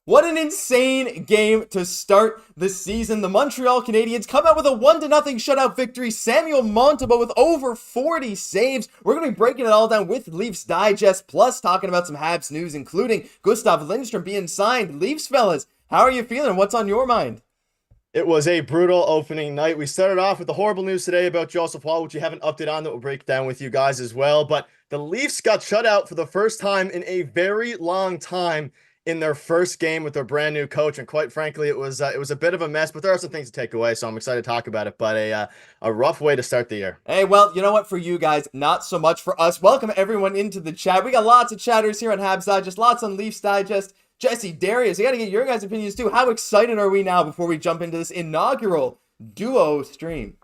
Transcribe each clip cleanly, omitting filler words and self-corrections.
What an insane game to start the season. The Montreal Canadiens come out with a 1-0 shutout victory. Samuel Montembeault with over 40 saves. We're going to be breaking it all down with Leafs Digest, plus talking about some Habs news, including Gustav Lindstrom being signed. Leafs fellas, how are you feeling? What's on your mind? It was a brutal opening night. We started off with the horrible news today about Joseph Woll, which we haven't updated on that we'll break down with you guys as well. But the Leafs got shut out for the first time in a very long time in their first game with their brand new coach. And quite frankly, it was a bit of a mess, but there are some things to take away. So I'm excited to talk about it. But a rough way to start the year. Hey, well, you know what? For you guys, not so much for us. Welcome everyone into the chat. We got lots of chatters here on Habs Digest, lots on Leafs Digest. Jesse, Darius, I got to get your guys' opinions too. How excited are we now before we jump into this inaugural duo stream?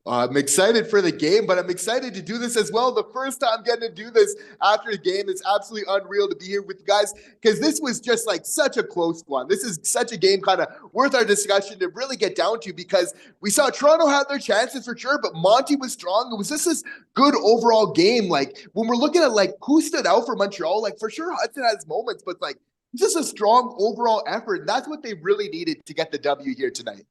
I'm excited for the game, but I'm excited to do this as well. The first time getting to do this after a game, it's absolutely unreal to be here with you guys because this was just like such a close one. This is such a game kind of worth our discussion to really get down to because we saw Toronto had their chances for sure, but Monty was strong. It was just this good overall game. Like when we're looking at like who stood out for Montreal, like for sure Hudson has moments, but like just a strong overall effort. And that's what they really needed to get the W here tonight.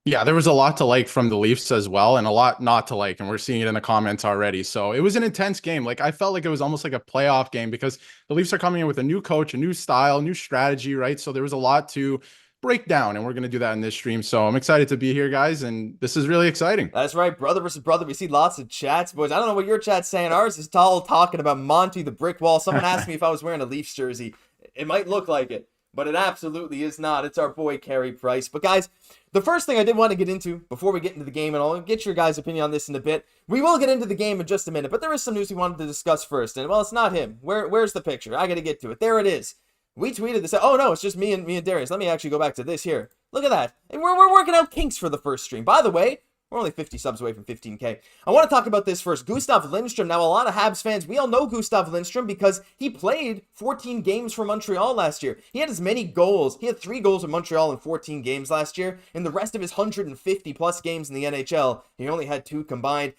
Yeah, there was a lot to like from the Leafs as well, and a lot not to like, and we're seeing it in the comments already. So it was an intense game. Like I felt like it was almost like a playoff game because the Leafs are coming in with a new coach, a new style, new strategy, right? So there was a lot to break down, and we're going to do that in this stream. So I'm excited to be here, guys, and this is really exciting. That's right, brother versus brother. We see lots of chats, boys. I don't know what your chat's saying. Ours is all talking about Monty, the brick wall. Someone asked me if I was wearing a Leafs jersey. It might look like it, but it absolutely is not. It's our boy, Carey Price. But guys, the first thing I did want to get into before we get into the game, and I'll get your guys' opinion on this in a bit. We will get into the game in just a minute, but there is some news we wanted to discuss first. And, well, it's not him. Where's the picture? I got to get to it. There it is. We tweeted this. Oh, no, it's just me and Darius. Let me actually go back to this here. Look at that. And we're working out kinks for the first stream. By the way, we're only 50 subs away from 15K. I want to talk about this first. Gustav Lindstrom. Now, a lot of Habs fans, we all know Gustav Lindstrom because he played 14 games for Montreal last year. He had as many goals. He had 3 goals in Montreal in 14 games last year. In the rest of his 150 plus games in the NHL, he only had 2 combined.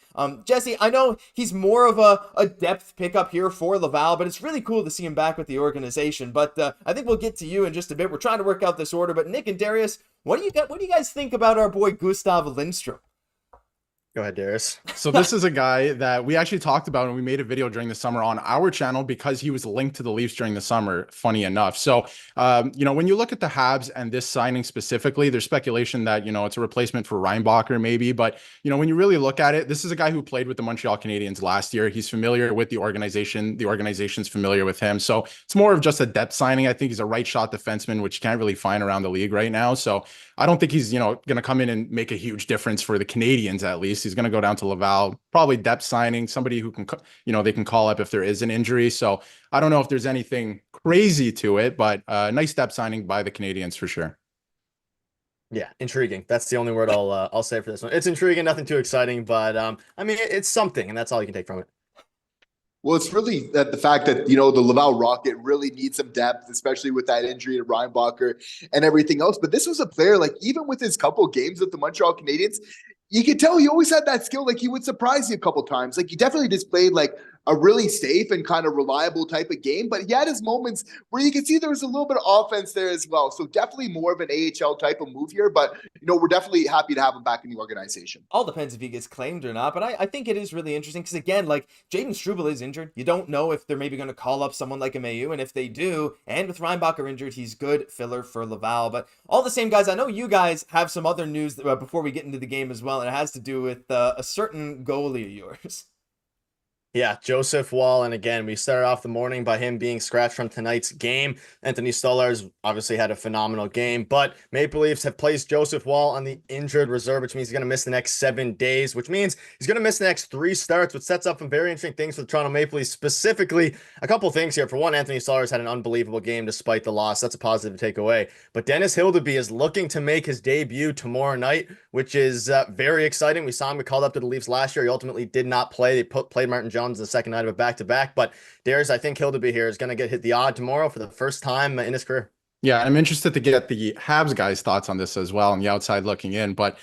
Jesse, I know he's more of a depth pickup here for Laval, but it's really cool to see him back with the organization. But I think we'll get to you in just a bit. We're trying to work out this order. But Nick and Darius, what do you guys think about our boy Gustav Lindstrom? Go ahead, Darius. So this is a guy that we actually talked about and we made a video during the summer on our channel because he was linked to the Leafs during the summer, funny enough. So, when you look at the Habs and this signing specifically, there's speculation that, it's a replacement for Reinbacher maybe. But, when you really look at it, this is a guy who played with the Montreal Canadiens last year. He's familiar with the organization. The organization's familiar with him. So it's more of just a depth signing. I think he's a right shot defenseman, which you can't really find around the league right now. So I don't think he's, going to come in and make a huge difference for the Canadiens at least. He's going to go down to Laval, probably depth signing, somebody who can, they can call up if there is an injury. So I don't know if there's anything crazy to it, but nice depth signing by the Canadiens for sure. Yeah, intriguing. That's the only word I'll say for this one. It's intriguing, nothing too exciting, but it's something, and that's all you can take from it. Well, it's really the fact that, the Laval Rocket really needs some depth, especially with that injury to Reinbacher and everything else. But this was a player, like, even with his couple games with the Montreal Canadiens, you could tell he always had that skill. Like, he would surprise you a couple times. Like, he definitely displayed, like, a really safe and kind of reliable type of game. But he had his moments where you could see there was a little bit of offense there as well. So definitely more of an AHL type of move here. But, we're definitely happy to have him back in the organization. All depends if he gets claimed or not. But I think it is really interesting because, again, like, Jayden Struble is injured. You don't know if they're maybe going to call up someone like a Mayu. And if they do, and with Reinbacher injured, he's good filler for Laval. But all the same, guys, I know you guys have some other news before we get into the game as well. And it has to do with a certain goalie of yours. Yeah, Joseph Woll, and again, we started off the morning by him being scratched from tonight's game. Anthony Stolarz obviously had a phenomenal game, but Maple Leafs have placed Joseph Woll on the injured reserve, which means he's going to miss the next 7 days, which means he's going to miss the next 3 starts, which sets up some very interesting things for the Toronto Maple Leafs. Specifically, a couple things here. For one, Anthony Stolarz had an unbelievable game despite the loss. That's a positive to take away. But Dennis Hildeby is looking to make his debut tomorrow night, which is very exciting. We saw him get called up to the Leafs last year. He ultimately did not play. They played Martin Jones the second night of a back-to-back. But Darius, I think Hildeby here is going to get hit the odd tomorrow for the first time in his career. Yeah, I'm interested to get the Habs guys' thoughts on this as well on the outside looking in. But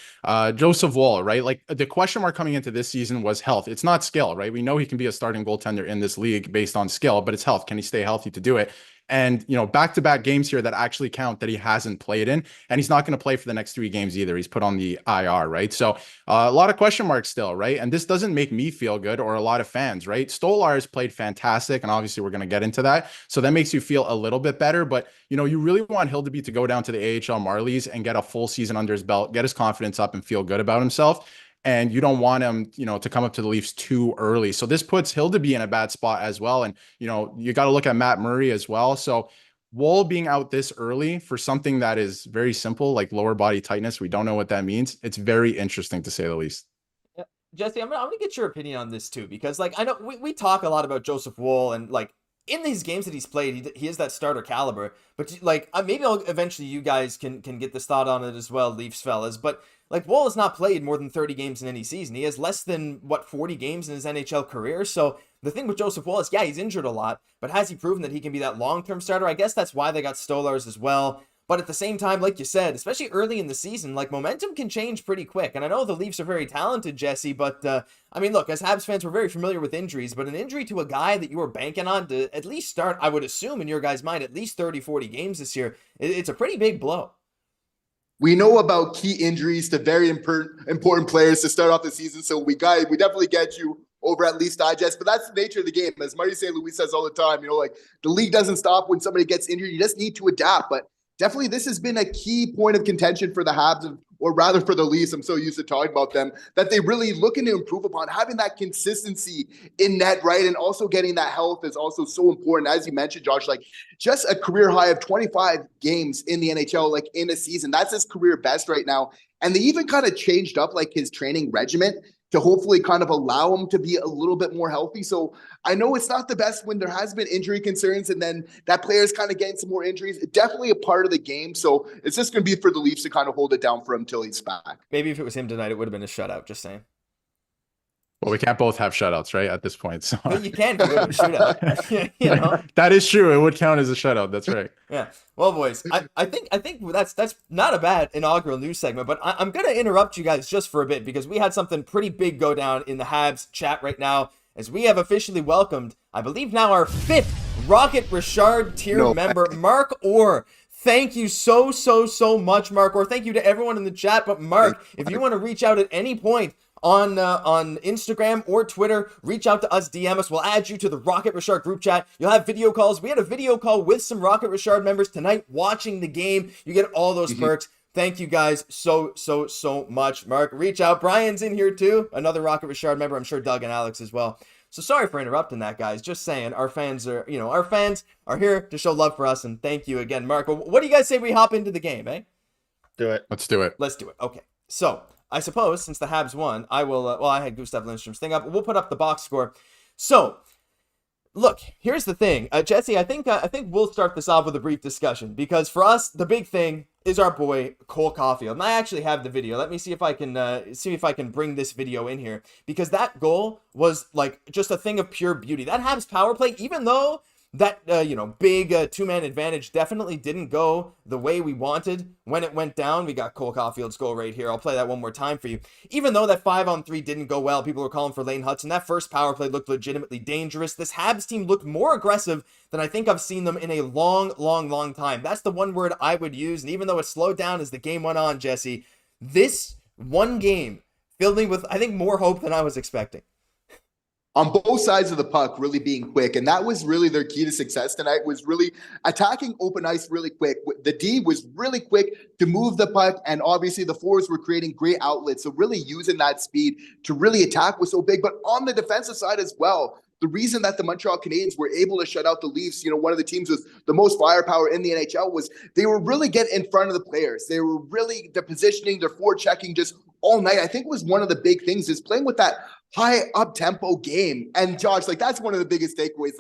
Joseph Woll, right? Like the question mark coming into this season was health. It's not skill, right? We know he can be a starting goaltender in this league based on skill, but it's health. Can he stay healthy to do it? And, back-to-back games here that actually count that he hasn't played in, and he's not going to play for the next 3 games either. He's put on the IR, right? So a lot of question marks still, right? And this doesn't make me feel good or a lot of fans, right? Stolarz played fantastic, and obviously we're going to get into that. So that makes you feel a little bit better, but you really want Hildeby to go down to the AHL Marlies and get a full season under his belt, get his confidence up and feel good about himself. And you don't want him, to come up to the Leafs too early. So this puts Hildeby in a bad spot as well. And, you got to look at Matt Murray as well. So Woll being out this early for something that is very simple, like lower body tightness, we don't know what that means. It's very interesting to say the least. Jesse, I'm gonna get your opinion on this too, because I know we talk a lot about Joseph Woll, and in these games that he's played, he is that starter caliber. But maybe eventually you guys can get this thought on it as well, Leafs fellas. But Woll has not played more than 30 games in any season. He has less than 40 games in his NHL career. So the thing with Joseph Woll is, yeah, he's injured a lot, but has he proven that he can be that long-term starter? I guess that's why they got Stolarz as well. But at the same time, like you said, especially early in the season, momentum can change pretty quick. And I know the Leafs are very talented, Jesse, but look, as Habs fans, we're very familiar with injuries, but an injury to a guy that you were banking on to at least start, I would assume in your guys' mind, at least 30, 40 games this year, it's a pretty big blow. We know about key injuries to very important players to start off the season, so we definitely get you over at Leafs Digest, but that's the nature of the game. As Marty St. Louis says all the time, the league doesn't stop when somebody gets injured. You just need to adapt, but definitely this has been a key point of contention for the Habs, or rather for the Leafs. I'm so used to talking about them, that they really looking to improve upon. Having that consistency in net, right? And also getting that health is also so important. As you mentioned, Josh, just a career high of 25 games in the NHL, in a season. That's his career best right now. And they even kind of changed up his training regimen to hopefully kind of allow him to be a little bit more healthy. So I know it's not the best when there has been injury concerns and then that player's kind of getting some more injuries. It's definitely a part of the game. So it's just going to be for the Leafs to kind of hold it down for him until he's back. Maybe if it was him tonight, it would have been a shutout, just saying. Well, we can't both have shutouts, right? At this point. So but you can do it with a shootout. That is true. It would count as a shutout. That's right. Yeah. Well, boys, I think that's not a bad inaugural news segment, but I'm going to interrupt you guys just for a bit because we had something pretty big go down in the Habs chat right now, as we have officially welcomed, I believe now, our 5th Rocket Richard tier member, Mark Orr. Thank you so much, Mark Orr. Thank you to everyone in the chat. But Mark, if you want to reach out at any point on Instagram or Twitter, reach out to us, DM us. We'll add you to the Rocket Richard group chat. You'll have video calls. We had a video call with some Rocket Richard members tonight watching the game. You get all those perks. Thank you guys so much, Mark. Reach out. Brian's in here too, another Rocket Richard member. I'm sure Doug and Alex as well. So sorry for interrupting that, guys. Just saying, our fans are here to show love for us, and thank you again, Mark. Well, what do you guys say we hop into the game, eh? Do it. Let's do it. Let's do it. Okay. So I suppose since the Habs won, I will. I had Gustav Lindstrom's thing up. We'll put up the box score. So, look, here's the thing, Jesse. I think we'll start this off with a brief discussion because for us, the big thing is our boy Cole Caufield. And I actually have the video. Let me see if I can bring this video in here, because that goal was just a thing of pure beauty. That Habs power play, even though that big two-man advantage definitely didn't go the way we wanted when it went down. We got Cole Caufield's goal right here. I'll play that one more time for you. Even though that 5-on-3 didn't go well, people were calling for Lane Hudson. That first power play looked legitimately dangerous. This Habs team looked more aggressive than I think I've seen them in a long time. That's the one word I would use. And even though it slowed down as the game went on, Jesse, this one game filled me with, I think, more hope than I was expecting. On both sides of the puck, really being quick. And that was really their key to success tonight, was really attacking open ice really quick. The D was really quick to move the puck, and obviously the forwards were creating great outlets. So really using that speed to really attack was so big. But on the defensive side as well, the reason that the Montreal Canadiens were able to shut out the Leafs, one of the teams with the most firepower in the NHL, was they were really getting in front of the players. They were really, their positioning, their forward checking just all night. I think it was one of the big things is playing with that high up-tempo game. And Josh, that's one of the biggest takeaways.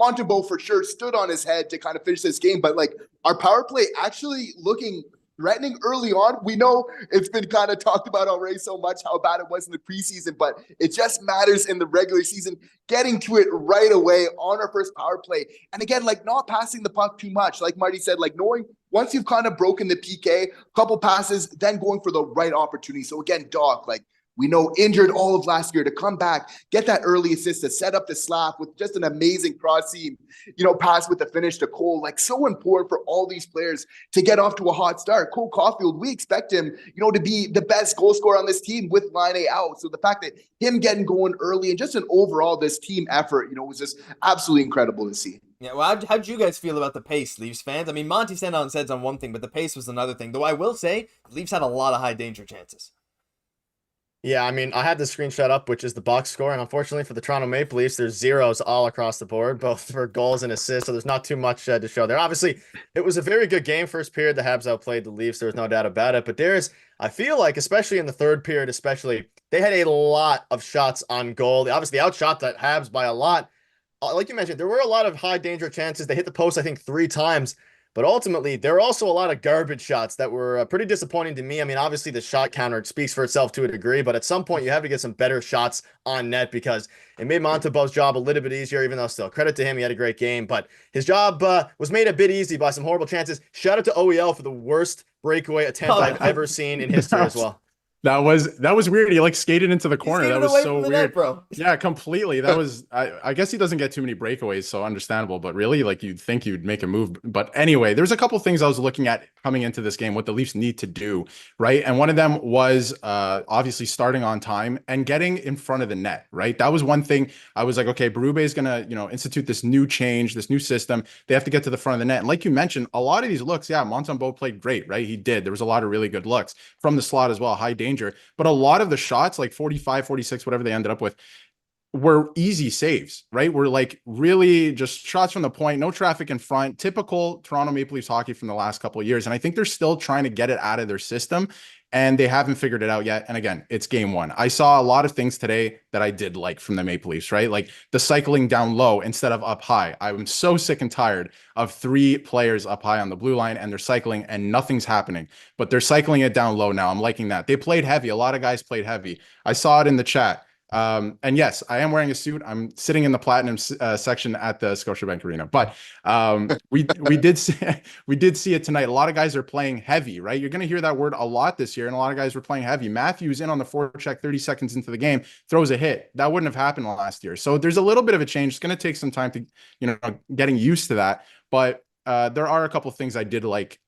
Montembeault for sure stood on his head to kind of finish this game, but our power play actually looking threatening early on. We know it's been kind of talked about already so much how bad it was in the preseason, but it just matters in the regular season, getting to it right away on our first power play. And again, not passing the puck too much. Like Marty said, knowing once you've kind of broken the PK, couple passes, then going for the right opportunity. So again, Dach, We know injured all of last year, to come back, get that early assist to set up the slap with just an amazing cross-seam, pass with the finish to Cole. Like, so important for all these players to get off to a hot start. Cole Caufield, we expect him, to be the best goal scorer on this team with Line out. So the fact that him getting going early and just an overall this team effort, was just absolutely incredible to see. Yeah, well, how'd you guys feel about the pace, Leafs fans? I mean, Monty sent on heads on one thing, but the pace was another thing. Though I will say, the Leafs had a lot of high danger chances. Yeah, I mean, I had the screenshot up, which is the box score, and unfortunately for the Toronto Maple Leafs, there's zeros all across the board, both for goals and assists, so there's not too much to show there. Obviously, it was a very good game. First period, the Habs outplayed the Leafs. There's no doubt about it, but I feel like, especially in the third period, they had a lot of shots on goal. They obviously outshot the Habs by a lot. Like you mentioned, there were a lot of high danger chances. They hit the post, I think, 3 times. But ultimately, there were also a lot of garbage shots that were pretty disappointing to me. I mean, obviously, the shot counter speaks for itself to a degree, but at some point, you have to get some better shots on net because it made Montembeault's job a little bit easier, even though still, credit to him, he had a great game. But his job was made a bit easy by some horrible chances. Shout out to OEL for the worst breakaway attempt I've ever seen in history as well. That was weird. He skated into the corner. That was so weird, net, bro. Yeah, completely. That was. I guess he doesn't get too many breakaways, so understandable. But really, you'd think you'd make a move. But anyway, there's a couple things I was looking at coming into this game. What the Leafs need to do, right? And one of them was obviously starting on time and getting in front of the net. Right. That was one thing. I was like, okay, Berube is gonna institute this new change, this new system. They have to get to the front of the net. And like you mentioned, a lot of these looks, yeah, Montembeault played great. Right, he did. There was a lot of really good looks from the slot as well. High danger. But a lot of the shots, like 45, 46, whatever they ended up with, were easy saves, right? Were really just shots from the point, no traffic in front, typical Toronto Maple Leafs hockey from the last couple of years. And I think they're still trying to get it out of their system and they haven't figured it out yet. And again, it's game one. I saw a lot of things today that I did like from the Maple Leafs, right? Like the cycling down low instead of up high. I'm so sick and tired of 3 players up high on the blue line and they're cycling and nothing's happening, but they're cycling it down low now. I'm liking that. They played heavy. A lot of guys played heavy. I saw it in the chat. And yes, I am wearing a suit. I'm sitting in the platinum section at the Scotiabank Arena, but we did see it tonight. A lot of guys are playing heavy, right? You're going to hear that word a lot this year, and a lot of guys were playing heavy. Matthews in on the forecheck 30 seconds into the game, throws a hit. That wouldn't have happened last year. So there's a little bit of a change. It's going to take some time to, getting used to that. But there are a couple of things I did like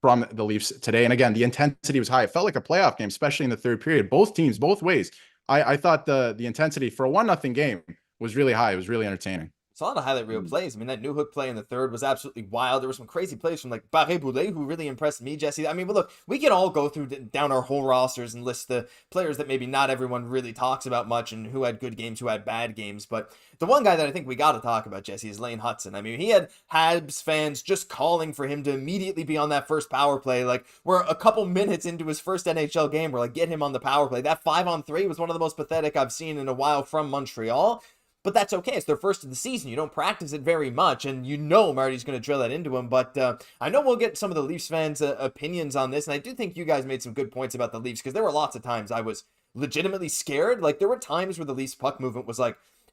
from the Leafs today. And again, the intensity was high. It felt like a playoff game, especially in the third period. Both teams, both ways. I thought the intensity for a 1-0 game was really high. It was really entertaining. It's a lot of highlight reel plays. I mean, that new hook play in the third was absolutely wild. There were some crazy plays from Barré-Boulet, who really impressed me, Jesse. I mean, but look, we can all go through down our whole rosters and list the players that maybe not everyone really talks about much and who had good games, who had bad games. But the one guy that I think we got to talk about, Jesse, is Lane Hutson. I mean, he had Habs fans just calling for him to immediately be on that first power play. We're a couple minutes into his first NHL game. We're get him on the power play. That 5-on-3 was one of the most pathetic I've seen in a while from Montreal. But that's okay. It's their first of the season. You don't practice it very much, and Marty's going to drill that into him. But I know we'll get some of the Leafs fans' opinions on this, and I do think you guys made some good points about the Leafs, because there were lots of times I was legitimately scared. There were times where the Leafs puck movement was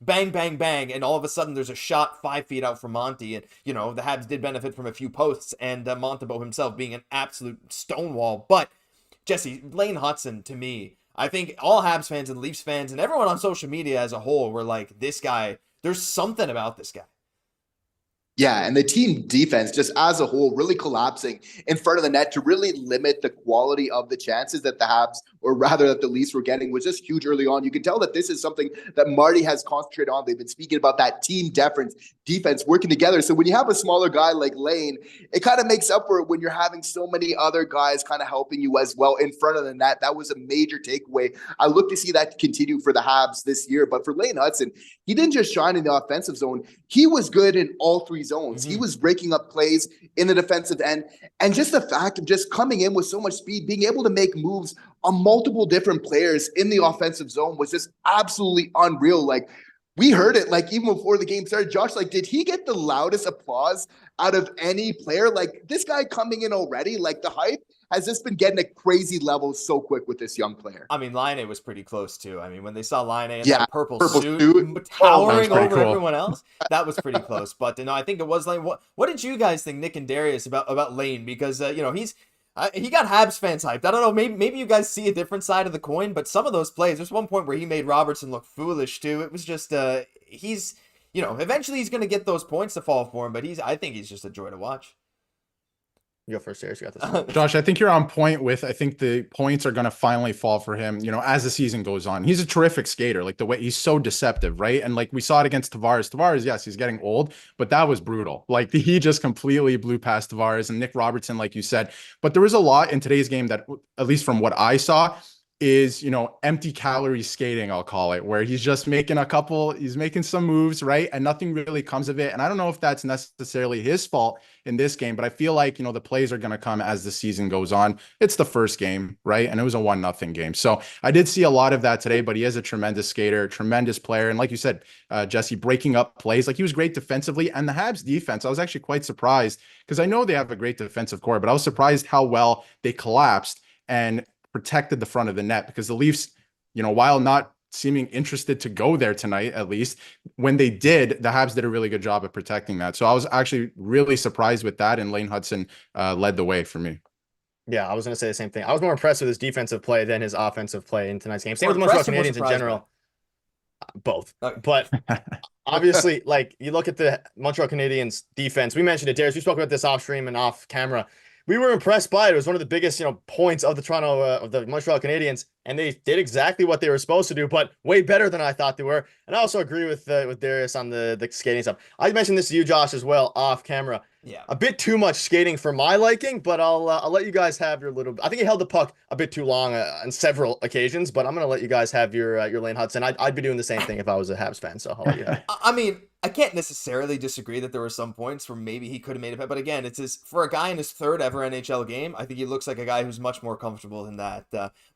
bang, bang, bang, and all of a sudden there's a shot 5 feet out from Monty, and, the Habs did benefit from a few posts, and Montembeault himself being an absolute stonewall. But, Jesse, Lane Hutson, to me, I think all Habs fans and Leafs fans and everyone on social media as a whole were like, this guy, there's something about this guy. Yeah, and the team defense just as a whole really collapsing in front of the net to really limit the quality of the chances that the Habs, or rather that the Leafs were getting, was just huge early on. You can tell that this is something that Marty has concentrated on. They've been speaking about that team defense working together. So when you have a smaller guy like Lane, it kind of makes up for it when you're having so many other guys kind of helping you as well in front of the net. That was a major takeaway. I look to see that continue for the Habs this year. But for Lane Hutson, he didn't just shine in the offensive zone. He was good in all 3 zones. He was breaking up plays in the defensive end. And just the fact of just coming in with so much speed, being able to make moves on multiple different players in the offensive zone was just absolutely unreal. We heard it even before the game started. Josh, did he get the loudest applause out of any player? This guy coming in already, the hype has just been getting at crazy levels so quick with this young player. I mean, Laine was pretty close too. I mean, when they saw Laine in that purple suit towering over cool. everyone else, that was pretty close. But no, I think it was Laine. What did you guys think, Nick and Darius, about Laine? Because He got Habs fans hyped. I don't know, maybe you guys see a different side of the coin, but some of those plays, there's one point where he made Robertson look foolish too. It was just, he's, eventually he's going to get those points to fall for him, but I think he's just a joy to watch. You go first, Darius. You got this. Josh, I think you're on point with, I think the points are going to finally fall for him, as the season goes on. He's a terrific skater, like the way he's so deceptive, right? And like we saw it against Tavares. Tavares, yes, he's getting old, but that was brutal. Like he just completely blew past Tavares and Nick Robertson, like you said. But there was a lot in today's game that, at least from what I saw, is, empty calorie skating, I'll call it, where he's just he's making some moves, right? And nothing really comes of it. And I don't know if that's necessarily his fault in this game, but I feel like, the plays are going to come as the season goes on. It's the first game, right? And it was a 1-0 game. So I did see a lot of that today, but he is a tremendous skater, tremendous player. And like you said, Jesse, breaking up plays, like he was great defensively. And the Habs defense, I was actually quite surprised because I know they have a great defensive core, but I was surprised how well they collapsed and protected the front of the net, because the Leafs, while not seeming interested to go there tonight, at least when they did, the Habs did a really good job of protecting that. So I was actually really surprised with that, and Lane Hudson led the way for me. Yeah, I was going to say the same thing. I was more impressed with his defensive play than his offensive play in tonight's game. Same with the Montreal Canadiens in general. Both. Okay. But obviously, like you look at the Montreal Canadiens defense, we mentioned it, Darius, we spoke about this off stream and off camera. We were impressed by it. It was one of the biggest, points of the Montreal Canadiens, and they did exactly what they were supposed to do, but way better than I thought they were. And I also agree with Darius on the skating stuff. I mentioned this to you, Josh, as well, off camera. Yeah, a bit too much skating for my liking, but I'll let you guys have your little. I think he held the puck a bit too long on several occasions, but I'm gonna let you guys have your Lane Hudson. I'd be doing the same thing if I was a Habs fan, so I'll let you have it. I mean, I can't necessarily disagree that there were some points where maybe he could have made it, but again, for a guy in his third ever NHL game, I think he looks like a guy who's much more comfortable than that.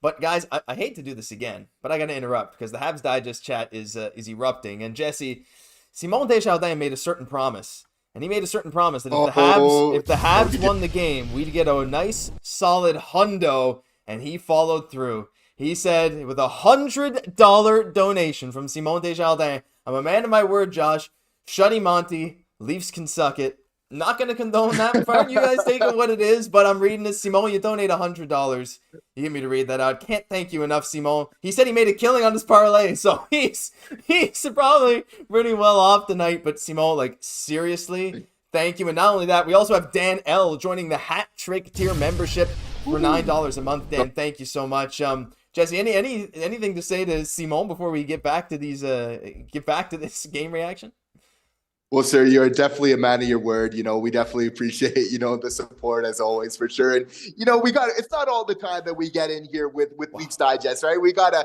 But guys, I hate to do this again, but I got to interrupt because the Habs Digest chat is erupting. And Jesse, Simon Deschamps made a certain promise, and he made a certain promise that if the Habs won the game, we'd get a nice solid hundo, and he followed through. He said with $100 donation from Simon Deschamps, I'm a man of my word, Josh. Shutty Monty, Leafs can suck it. Not going to condone that part. You guys take it what it is, but I'm reading this. Simon, you donate $100. You get me to read that out. Can't thank you enough, Simon. He said he made a killing on his parlay, so he's probably pretty well off tonight. But Simon, seriously, thank you. And not only that, we also have Dan L joining the Hat Trick tier membership for $9 a month. Dan, thank you so much. Jesse, anything to say to Simon before we get back to this game reaction? Well, sir, you're definitely a man of your word. We definitely appreciate, the support as always, for sure. And, it's not all the time that we get in here with Leafs Digest, right? We gotta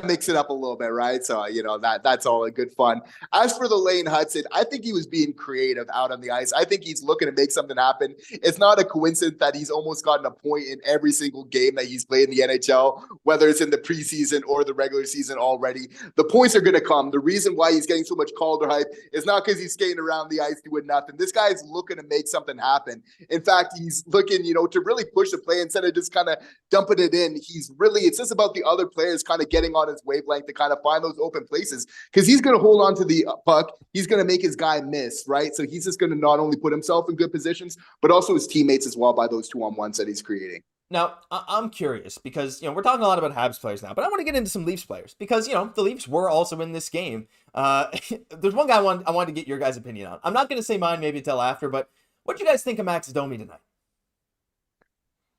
mix it up a little bit, right? So, that's all in good fun. As for the Lane Hudson, I think he was being creative out on the ice. I think he's looking to make something happen. It's not a coincidence that he's almost gotten a point in every single game that he's played in the NHL, whether it's in the preseason or the regular season already. The points are going to come. The reason why he's getting so much Calder hype is not because he's skating around the ice doing nothing. This guy is looking to make something happen. In fact, he's looking, to really push the play instead of just kind of dumping it in. It's just about the other players kind of getting on his wavelength to kind of find those open places, because he's going to hold on to the puck. He's going to make his guy miss, right? So he's just going to not only put himself in good positions, but also his teammates as well by those 2-on-1s that he's creating. Now, I'm curious because, we're talking a lot about Habs players now, but I want to get into some Leafs players because, the Leafs were also in this game. There's one guy I wanted to get your guys' opinion on. I'm not going to say mine maybe until after, but what do you guys think of Max Domi tonight?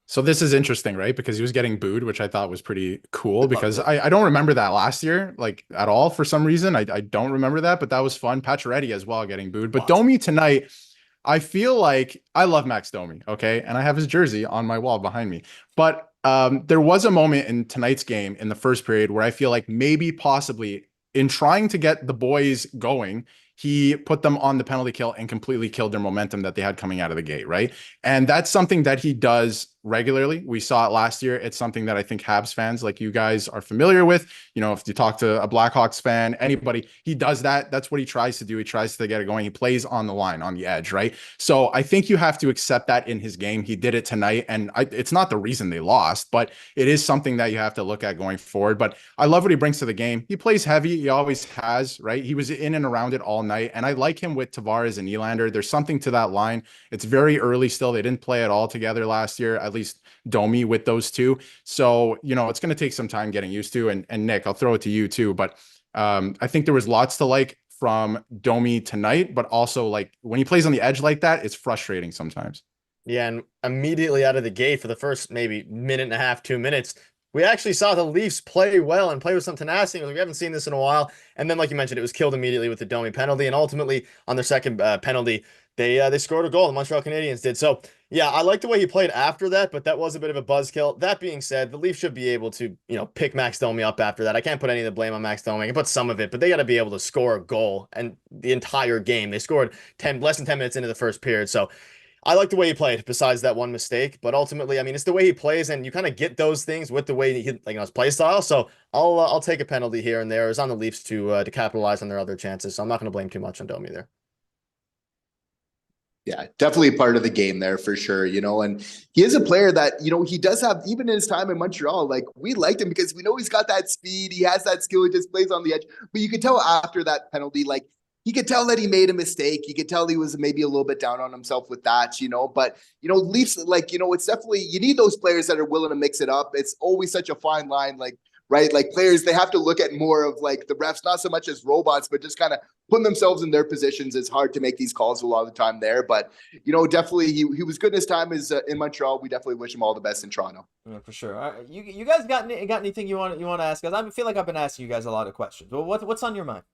So this is interesting, right? Because he was getting booed, which I thought was pretty cool because I don't remember that last year, at all for some reason. I don't remember that, but that was fun. Pacioretty as well getting booed. But Domi tonight, I feel like I love Max Domi, okay? And I have his jersey on my wall behind me. But there was a moment in tonight's game in the first period where I feel like maybe possibly in trying to get the boys going, he put them on the penalty kill and completely killed their momentum that they had coming out of the gate, right? And that's something that he does regularly. We saw it last year. It's something that I think Habs fans like you guys are familiar with. If you talk to a Blackhawks fan, anybody, he does that. That's what he tries to do. He tries to get it going. He plays on the line, on the edge, right? So I think you have to accept that in his game. He did it tonight, and it's not the reason they lost, but it is something that you have to look at going forward. But I love what he brings to the game. He plays heavy. He always has, right? He was in and around it all night, and I like him with Tavares and Nylander. There's something to that line. It's very early still. They didn't play at all together last year. I at least Domi with those two. So, you know, it's going to take some time getting used to. And Nick, I'll throw it to you too. But I think there was lots to like from Domi tonight, but also like when he plays on the edge like that, it's frustrating sometimes. Yeah, and immediately out of the gate for the first maybe minute and a half, 2 minutes, we actually saw the Leafs play well and play with some tenacity. We haven't seen this in a while. And then, like you mentioned, it was killed immediately with the Domi penalty. And ultimately, on their second penalty, they scored a goal. The Montreal Canadiens did. So, yeah, I like the way he played after that, but that was a bit of a buzzkill. That being said, the Leafs should be able to, you know, pick Max Domi up after that. I can't put any of the blame on Max Domi. I can put some of it, but they got to be able to score a goal. And the entire game, they scored less than 10 minutes into the first period. So, I like the way he played, besides that one mistake. But ultimately, I mean, it's the way he plays, and you kind of get those things with the way he, like, you know, his play style. So I'll take a penalty here and there. It's on the Leafs to capitalize on their other chances. So I'm not going to blame too much on Domi there. Yeah, definitely part of the game there for sure, you know, and he is a player that, you know, he does have, even in his time in Montreal, like we liked him because we know he's got that speed. He has that skill. He just plays on the edge. But you could tell after that penalty, like, he could tell that he made a mistake. You could tell he was maybe a little bit down on himself with that, you know, but, you know, Leafs, like, you know, it's definitely, you need those players that are willing to mix it up. It's always such a fine line, like, right? Like players, they have to look at more of like the refs, not so much as robots, but just kind of putting themselves in their positions. It's hard to make these calls a lot of the time there, but, you know, definitely he was good in his time in Montreal. We definitely wish him all the best in Toronto. Yeah, for sure. All right. You guys got anything you want to ask us? I feel like I've been asking you guys a lot of questions. Well, what's on your mind?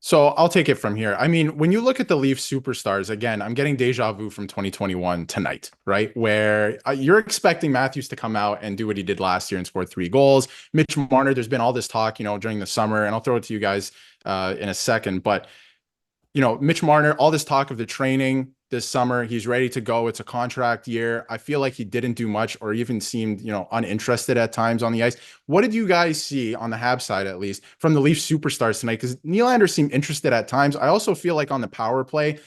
So I'll take it from here. I mean, when you look at the Leafs superstars, again, I'm getting deja vu from 2021 tonight, right? Where you're expecting Matthews to come out and do what he did last year and score 3 goals. Mitch Marner, there's been all this talk, you know, during the summer, and I'll throw it to you guys in a second. But, you know, Mitch Marner, all this talk of the training this summer, he's ready to go. It's a contract year. I feel like he didn't do much or even seemed, you know, uninterested at times on the ice. What did you guys see on the Habs side, at least from the Leafs superstars tonight? Because Nylander seemed interested at times. I also feel like on the power play,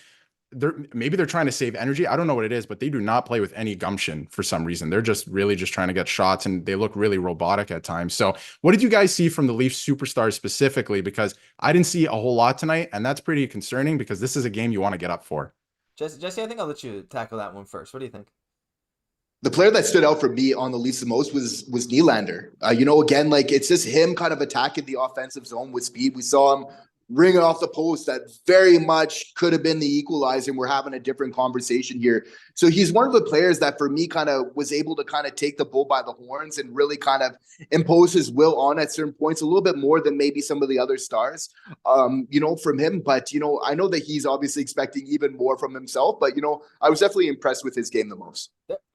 maybe they're trying to save energy. I don't know what it is, but they do not play with any gumption for some reason. They're just really just trying to get shots, and they look really robotic at times. So what did you guys see from the Leafs superstars specifically? Because I didn't see a whole lot tonight, and that's pretty concerning because this is a game you want to get up for. Jesse, I think I'll let you tackle that one first. What do you think? The player that stood out for me on the Leafs the most was Nylander. You know, again, like it's just him kind of attacking the offensive zone with speed. We saw him ringing off the post that very much could have been the equalizer, and we're having a different conversation here. So he's one of the players that for me kind of was able to kind of take the bull by the horns and really kind of impose his will on at certain points a little bit more than maybe some of the other stars, you know, from him. But, you know, I know that he's obviously expecting even more from himself, but, you know, I was definitely impressed with his game the most.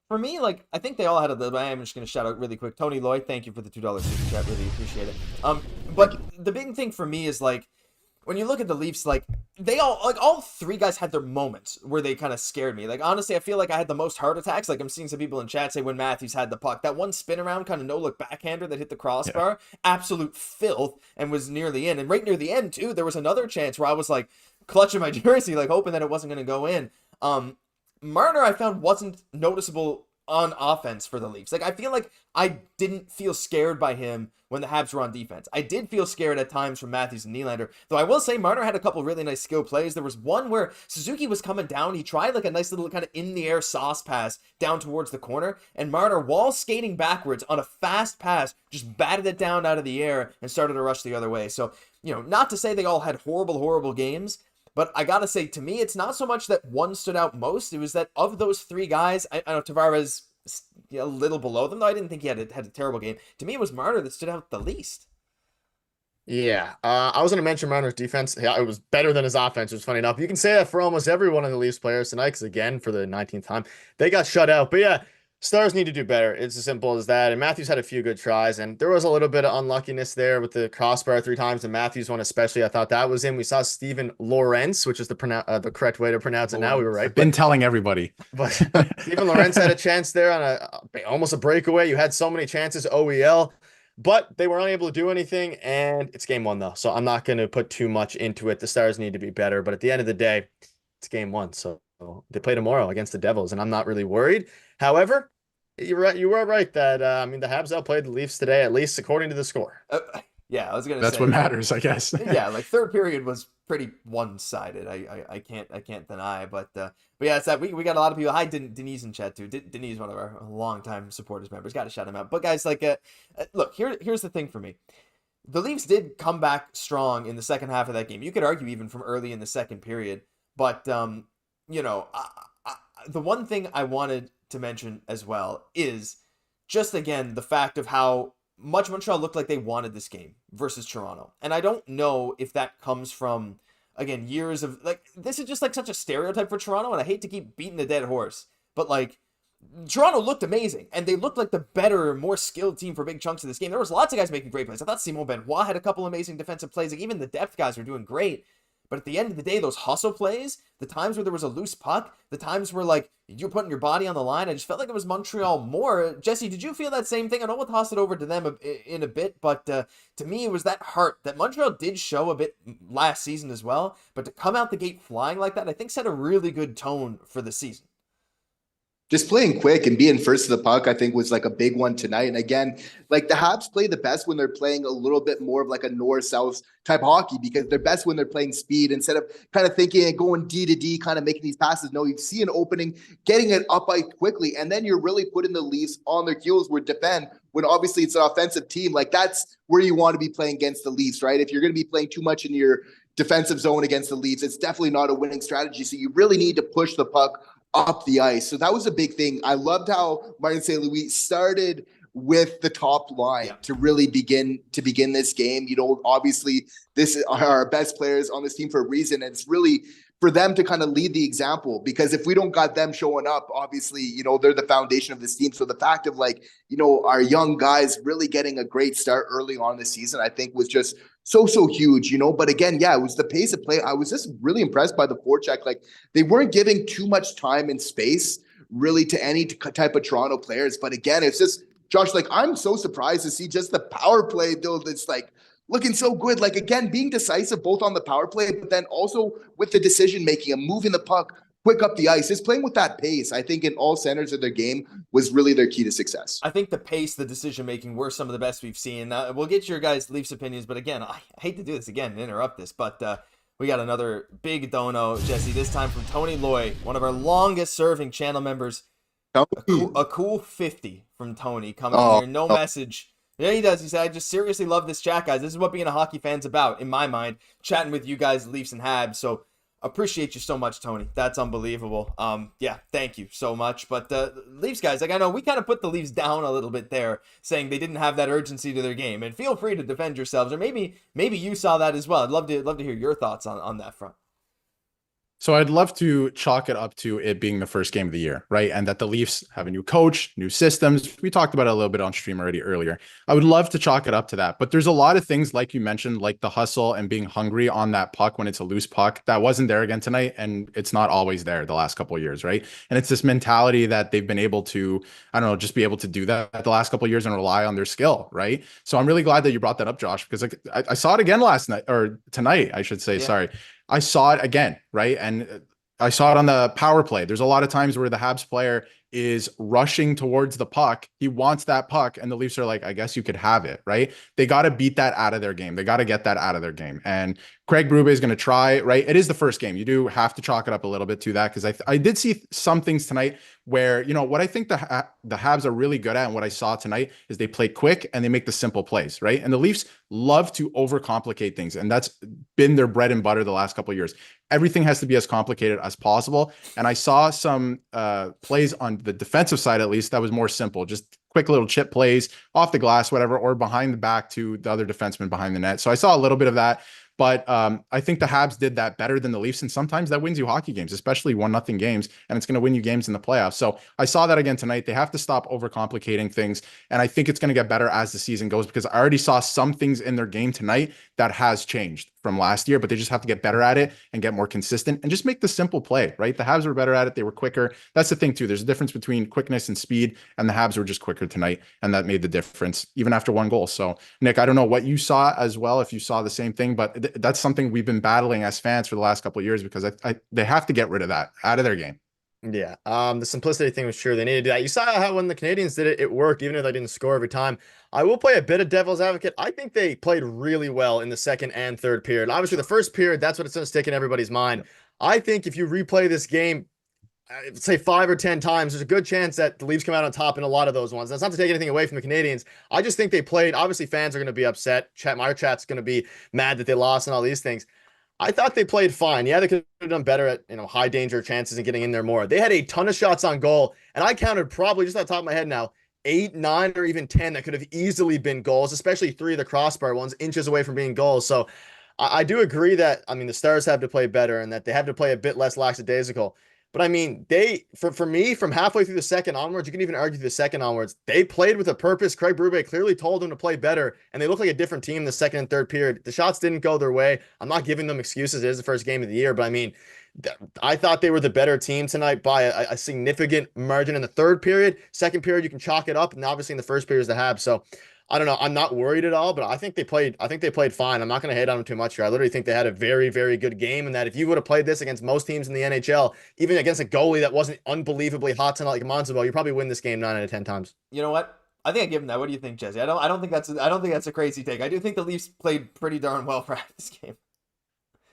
For me, like, I think they all had I'm just going to shout out really quick. Tony Lloyd, thank you for the $2 super chat. Really appreciate it. But the big thing for me is, like, when you look at the Leafs, like, they all 3 guys had their moments where they kind of scared me. Like, honestly, I feel like I had the most heart attacks. Like, I'm seeing some people in chat say when Matthews had the puck, that one spin around kind of no-look backhander that hit the crossbar, absolute filth, and was near the end. And right near the end, too, there was another chance where I was, like, clutching my jersey, like, hoping that it wasn't going to go in. Marner, I found, wasn't noticeable on offense for the Leafs. Like, I feel like I didn't feel scared by him when the Habs were on defense. I did feel scared at times from Matthews and Nylander, though I will say Marner had a couple really nice skill plays. There was one where Suzuki was coming down. He tried like a nice little kind of in-the-air sauce pass down towards the corner, and Marner, while skating backwards on a fast pass, just batted it down out of the air and started to rush the other way. So, you know, not to say they all had horrible games, but I gotta say, to me, it's not so much that one stood out most. It was that of those 3 guys, I know Tavares a little below them, though I didn't think he had a terrible game. To me, it was Marner that stood out the least. Yeah, I was going to mention Marner's defense. Yeah, it was better than his offense, which is funny enough. You can say that for almost every one of the Leafs players tonight, because again, for the 19th time, they got shut out. But yeah, Stars need to do better. It's as simple as that. And Matthews had a few good tries, and there was a little bit of unluckiness there with the crossbar 3 times. And Matthews one especially, I thought that was him. We saw Steven Lorentz, which is the correct way to pronounce it. Now we were right. Been telling everybody. But Steven Lorentz had a chance there on almost a breakaway. You had so many chances, OEL, but they were unable to do anything. And it's game 1 though, so I'm not going to put too much into it. The Stars need to be better, but at the end of the day, it's game 1. So they play tomorrow against the Devils, and I'm not really worried. However, you were right that I mean, the Habs outplayed the Leafs today, at least according to the score. Yeah, I was gonna That's say what matters, I guess. yeah, like third period was pretty one-sided. I can't deny, but yeah, it's that we got a lot of people. Hi, Denise in chat too. Denise, one of our longtime supporters members. Got to shout him out. But guys, like, look, here's the thing for me. The Leafs did come back strong in the second half of that game. You could argue even from early in the second period, but you know, the one thing I wanted to mention as well is just again the fact of how much Montreal looked like they wanted this game versus Toronto. And I don't know if that comes from, again, years of, like, this is just like such a stereotype for Toronto, and I hate to keep beating the dead horse, but like, Toronto looked amazing, and they looked like the better, more skilled team for big chunks of this game. There was lots of guys making great plays. I thought Simon Benoit had a couple amazing defensive plays. Like, even the depth guys were doing great. But at the end of the day, those hustle plays, the times where there was a loose puck, the times where, like, you're putting your body on the line, I just felt like it was Montreal more. Jesse, did you feel that same thing? I know we'll toss it over to them in a bit, but to me, it was that heart that Montreal did show a bit last season as well. But to come out the gate flying like that, I think set a really good tone for the season. Just playing quick and being first to the puck, I think was like a big one tonight. And again, like the Habs play the best when they're playing a little bit more of like a north-south type hockey, because they're best when they're playing speed instead of kind of thinking and going D to D, kind of making these passes. No, you see an opening, getting it up ice quickly, and then you're really putting the Leafs on their heels where defend, when obviously it's an offensive team. Like that's where you want to be playing against the Leafs, right? If you're going to be playing too much in your defensive zone against the Leafs, it's definitely not a winning strategy. So you really need to push the puck up the ice. So that was a big thing. I loved how Martin St. Louis started with the top line to really begin this game. You know, obviously this are our best players on this team for a reason. And it's really for them to kind of lead the example, because if we don't got them showing up, obviously, you know, they're the foundation of this team. So the fact of like, you know, our young guys really getting a great start early on this season, I think was just so huge, you know. But again, yeah, it was the pace of play. I was just really impressed by the forecheck. Like they weren't giving too much time and space really to any type of Toronto players. But again, it's just, Josh, like I'm so surprised to see just the power play though. That's like looking so good. Like again, being decisive both on the power play, but then also with the decision making and moving the puck quick up the ice. Just playing with that pace, I think in all centers of their game was really their key to success. I think the pace, the decision making were some of the best we've seen. We'll get your guys' Leafs opinions, but again, I hate to do this again and interrupt this, but we got another big dono, Jesse, this time from Tony Loy, one of our longest serving channel members. A cool 50 from Tony coming in here. No message. Yeah, he does. He said, I just seriously love this chat, guys. This is what being a hockey fan's about, in my mind, chatting with you guys, Leafs and Habs. So appreciate you so much, Tony. That's unbelievable. Yeah, thank you so much. But Leafs guys, like I know we kind of put the Leafs down a little bit there, saying they didn't have that urgency to their game. And feel free to defend yourselves, or maybe you saw that as well. I'd love to hear your thoughts on that front. So I'd love to chalk it up to it being the first game of the year, right? And that the Leafs have a new coach, new systems. We talked about it a little bit on stream already earlier. I would love to chalk it up to that. But there's a lot of things, like you mentioned, like the hustle and being hungry on that puck when it's a loose puck, that wasn't there again tonight. And it's not always there the last couple of years, right? And it's this mentality that they've been able to, I don't know, just be able to do that the last couple of years and rely on their skill, right? So I'm really glad that you brought that up, Josh, because I saw it again last night, or tonight, I should say, sorry. I saw it again, right? And I saw it on the power play. There's a lot of times where the Habs player is rushing towards the puck. He wants that puck, and the Leafs are like, I guess you could have it, right? They got to beat that out of their game. They got to get that out of their game. And Craig Berube is going to try, right? It is the first game. You do have to chalk it up a little bit to that, because I did see some things tonight where, you know, what I think the Habs are really good at, and what I saw tonight, is they play quick and they make the simple plays, right? And the Leafs love to overcomplicate things, and that's been their bread and butter the last couple of years. Everything has to be as complicated as possible. And I saw some plays on the defensive side, at least, that was more simple, just quick little chip plays off the glass, whatever, or behind the back to the other defenseman behind the net. So I saw a little bit of that. But I think the Habs did that better than the Leafs, and sometimes that wins you hockey games, especially 1-0 games, and it's going to win you games in the playoffs. So I saw that again tonight. They have to stop overcomplicating things, and I think it's going to get better as the season goes, because I already saw some things in their game tonight that has changed from last year, but they just have to get better at it and get more consistent and just make the simple play, right? The Habs were better at it. They were quicker. That's the thing too. There's a difference between quickness and speed, and the Habs were just quicker tonight, and that made the difference even after one goal. So Nick, I don't know what you saw as well, if you saw the same thing, but that's something we've been battling as fans for the last couple of years, because they have to get rid of that out of their game. Yeah, the simplicity thing was true. They needed to do that. You saw how when the Canadians did it, it worked, even if they didn't score every time. I will play a bit of devil's advocate. I think they played really well in the second and third period. Obviously, the first period, that's what it's going to stick in everybody's mind. I think if you replay this game, say 5 or 10 times, there's a good chance that the Leafs come out on top in a lot of those ones. That's not to take anything away from the Canadians. I just think they played. Obviously, fans are going to be upset. My chat's going to be mad that they lost and all these things. I thought they played fine. Yeah, they could have done better at, high danger chances and getting in there more. They had a ton of shots on goal, and I counted probably just off the top of my head now, 8, 9, or even 10 that could have easily been goals, especially 3 of the crossbar ones, inches away from being goals. So I do agree that, the Stars have to play better and that they have to play a bit less lackadaisical. But for me, from halfway through the second onwards, you can even argue the second onwards, they played with a purpose. Craig Berube clearly told them to play better, and they looked like a different team in the second and third period. The shots didn't go their way. I'm not giving them excuses. It is the first game of the year, but I thought they were the better team tonight by a significant margin in the third period. Second period, you can chalk it up, and obviously in the first period is the Habs. So I don't know. I'm not worried at all, but I think they played fine. I'm not going to hate on them too much here. I literally think they had a very, very good game, and that if you would have played this against most teams in the NHL, even against a goalie that wasn't unbelievably hot tonight like Montembeault, you probably win this game 9 out of 10 times. You know what? I think I give them that. What do you think, Jesse? I don't think that's a crazy take. I do think the Leafs played pretty darn well for this game.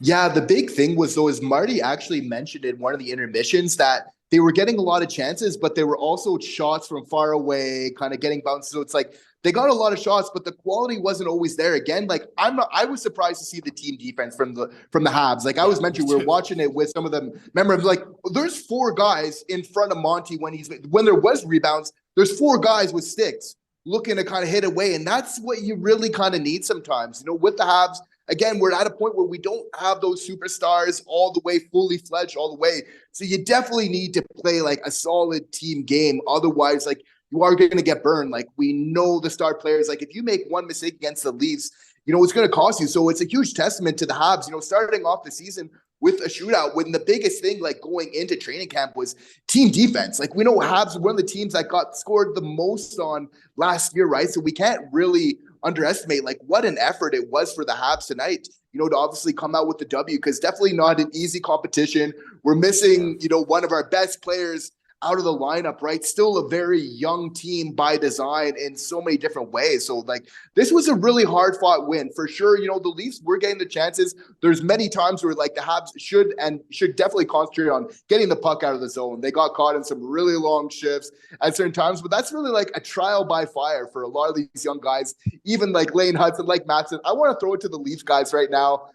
Yeah, the big thing was, though, is Marty actually mentioned in one of the intermissions that they were getting a lot of chances, but they were also shots from far away, kind of getting bounced. So it's like they got a lot of shots, but the quality wasn't always there. Again, I was surprised to see the team defense from the Habs. Like I was mentioning, we were watching it with some of them. Remember, there's 4 guys in front of Monty when there was rebounds. There's 4 guys with sticks looking to kind of hit away, and that's what you really kind of need sometimes. With the Habs. Again, we're at a point where we don't have those superstars all the way fully fledged all the way. So you definitely need to play a solid team game. Otherwise, you are going to get burned. We know the star players. If you make one mistake against the Leafs, it's going to cost you. So it's a huge testament to the Habs, starting off the season with a shootout, when the biggest thing going into training camp was team defense. We know Habs were one of the teams that got scored the most on last year, right? So we can't really underestimate what an effort it was for the Habs tonight, to obviously come out with the W, because definitely not an easy competition. We're missing, one of our best players out of the lineup, right? Still a very young team by design in so many different ways. So this was a really hard fought win for sure. The Leafs were getting the chances. There's many times where the Habs should definitely concentrate on getting the puck out of the zone. They got caught in some really long shifts at certain times, but that's really a trial by fire for a lot of these young guys, even Lane Hudson, Matheson. I want to throw it to the Leafs guys right now.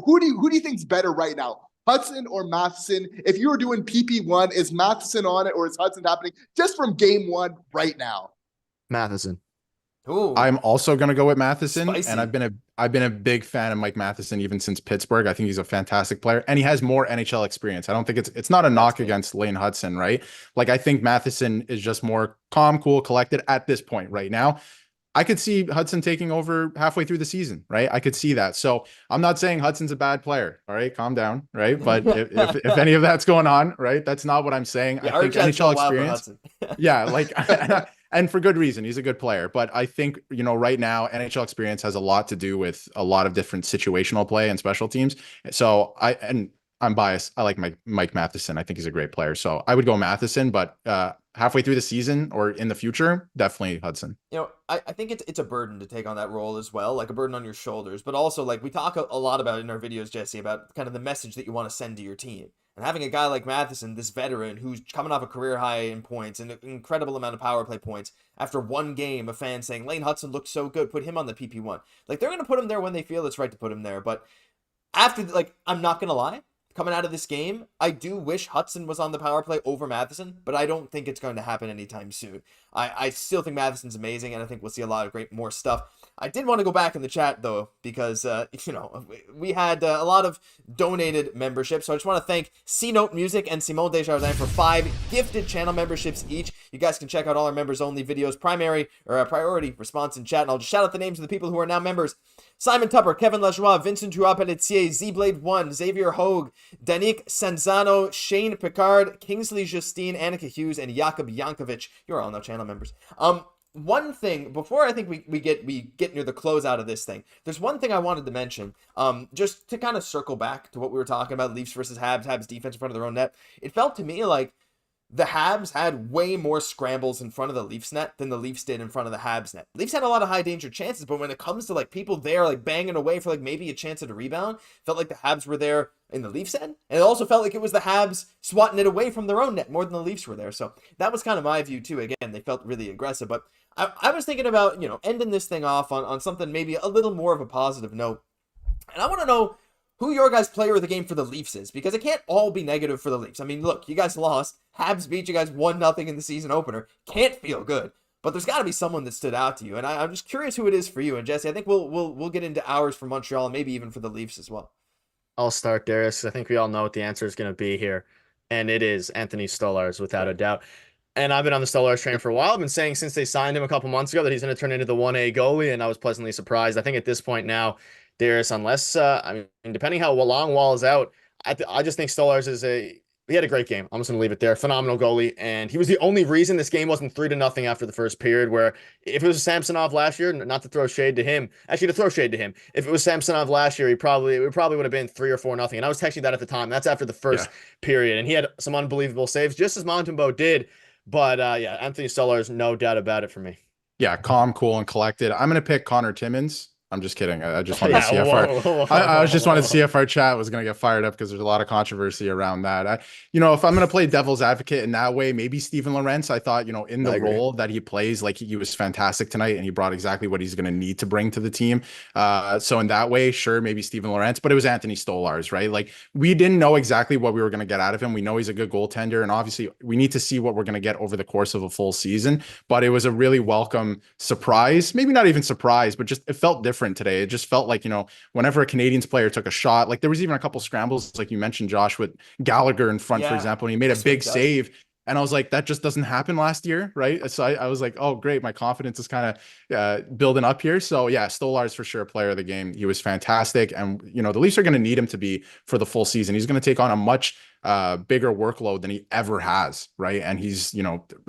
Who do you think's better right now? Hudson or Matheson? If you were doing PP1, is Matheson on it or is Hudson happening just from game 1 right now? Matheson. Ooh. I'm also going to go with Matheson. Spicy. And I've been a big fan of Mike Matheson even since Pittsburgh. I think he's a fantastic player, and he has more NHL experience. I don't think it's not a knock against Lane Hudson, right? I think Matheson is just more calm, cool, collected at this point right now. I could see Hudson taking over halfway through the season, right? I could see that. So I'm not saying Hudson's a bad player. All right, calm down, right? But if any of that's going on, right, that's not what I'm saying. Yeah, I think NHL experience. Yeah, and for good reason. He's a good player. But I think, right now, NHL experience has a lot to do with a lot of different situational play and special teams. So I'm biased. I like Mike Matheson. I think he's a great player. So I would go Matheson, but halfway through the season or in the future, definitely Hudson. I think it's a burden to take on that role as well, a burden on your shoulders. But also, we talk a lot about in our videos, Jesse, about kind of the message that you want to send to your team. And having a guy like Matheson, this veteran who's coming off a career high in points and an incredible amount of power play points, after one game, a fan saying, Lane Hudson looks so good, put him on the PP1. They're going to put him there when they feel it's right to put him there. But after, I'm not going to lie, coming out of this game, I do wish Hudson was on the power play over Matheson, but I don't think it's going to happen anytime soon. I still think Matheson's amazing, and I think we'll see a lot of more stuff. I did want to go back in the chat, though, because, we had a lot of donated memberships, so I just want to thank C-Note Music and Simone Desjardins for 5 gifted channel memberships each. You guys can check out all our members-only videos, priority response in chat, and I'll just shout out the names of the people who are now members. Simon Tupper, Kevin Lajoie, Vincent Drouin-Pelletier, Z-Blade1, Xavier Hogue, Danik Sanzano, Shane Picard, Kingsley Justine, Annika Hughes, and Jakub Yankovic. You're all now channel members. One thing, before I think we get near the close out of this thing, there's one thing I wanted to mention, just to kind of circle back to what we were talking about, Leafs versus Habs defense in front of their own net. It felt to me like the Habs had way more scrambles in front of the Leafs net than the Leafs did in front of the Habs net. Leafs had a lot of high danger chances, but when it comes to like people there like banging away for like maybe a chance at a rebound, felt like the Habs were there in the Leafs end. And it also felt like it was the Habs swatting it away from their own net more than the Leafs were there. So that was kind of my view too. Again, they felt really aggressive, but I was thinking about, ending this thing off on something maybe a little more of a positive note. And I want to know who your guys' player of the game for the Leafs is, because it can't all be negative for the Leafs. I mean, look, you guys lost. Habs beat you guys 1-0 in the season opener. Can't feel good. But there's got to be someone that stood out to you. And I'm just curious who it is for you. And Jesse, I think we'll get into ours for Montreal and maybe even for the Leafs as well. I'll start, Darius. I think we all know what the answer is going to be here. And it is Anthony Stolarz, without a doubt. And I've been on the Stolarz train for a while. I've been saying since they signed him a couple months ago that he's going to turn into the 1A goalie. And I was pleasantly surprised. I think at this point now, Darius, unless, depending how long Wall is out, I just think Stolarz he had a great game. I'm just going to leave it there. Phenomenal goalie. And he was the only reason this game wasn't 3-0 after the first period, where if it was Samsonov last year, not to throw shade to him, actually to throw shade to him, if it was Samsonov last year, it probably would have been 3 or 4-0. And I was texting that at the time. That's after the first period. And he had some unbelievable saves, just as Montembeault did. But Anthony Stolarz, no doubt about it for me. Yeah, calm, cool, and collected. I'm going to pick Connor Timmins. I'm just kidding. I just wanted to see I just wanted to see if our chat was going to get fired up because there's a lot of controversy around that. If I'm going to play devil's advocate in that way, maybe Steven Lorentz. I thought, in the role that he plays, like he was fantastic tonight and he brought exactly what he's going to need to bring to the team. So in that way, sure, maybe Steven Lorentz, but it was Anthony Stolarz, right? Like we didn't know exactly what we were going to get out of him. We know he's a good goaltender, and obviously we need to see what we're going to get over the course of a full season, but it was a really welcome surprise. Maybe not even surprise, but just it felt different today. It just felt like, whenever a Canadiens player took a shot, like there was even a couple scrambles, like you mentioned, Josh, with Gallagher in front, for example, and he made a big save. And I was like, that just doesn't happen last year, right? So I was like, oh, great. My confidence is kind of building up here. So yeah, Stolarz for sure, player of the game. He was fantastic. And, the Leafs are going to need him to be for the full season. He's going to take on a much bigger workload than he ever has, right? And he's,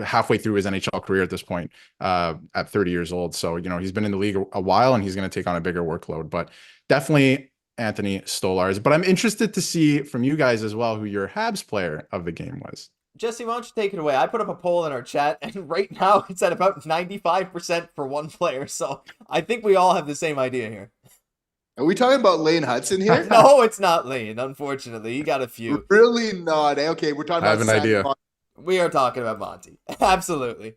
halfway through his NHL career at this point, at 30 years old. So, he's been in the league a while and he's going to take on a bigger workload. But definitely Anthony Stolarz. But I'm interested to see from you guys as well who your Habs player of the game was. Jesse, why don't you take it away? I put up a poll in our chat, and right now it's at about 95% for one player. So I think we all have the same idea here. Are we talking about Lane Hudson here? No, it's not Lane, unfortunately. He got a few. Really not. Okay, we're talking about... I have an idea. We are talking about Monty. Absolutely.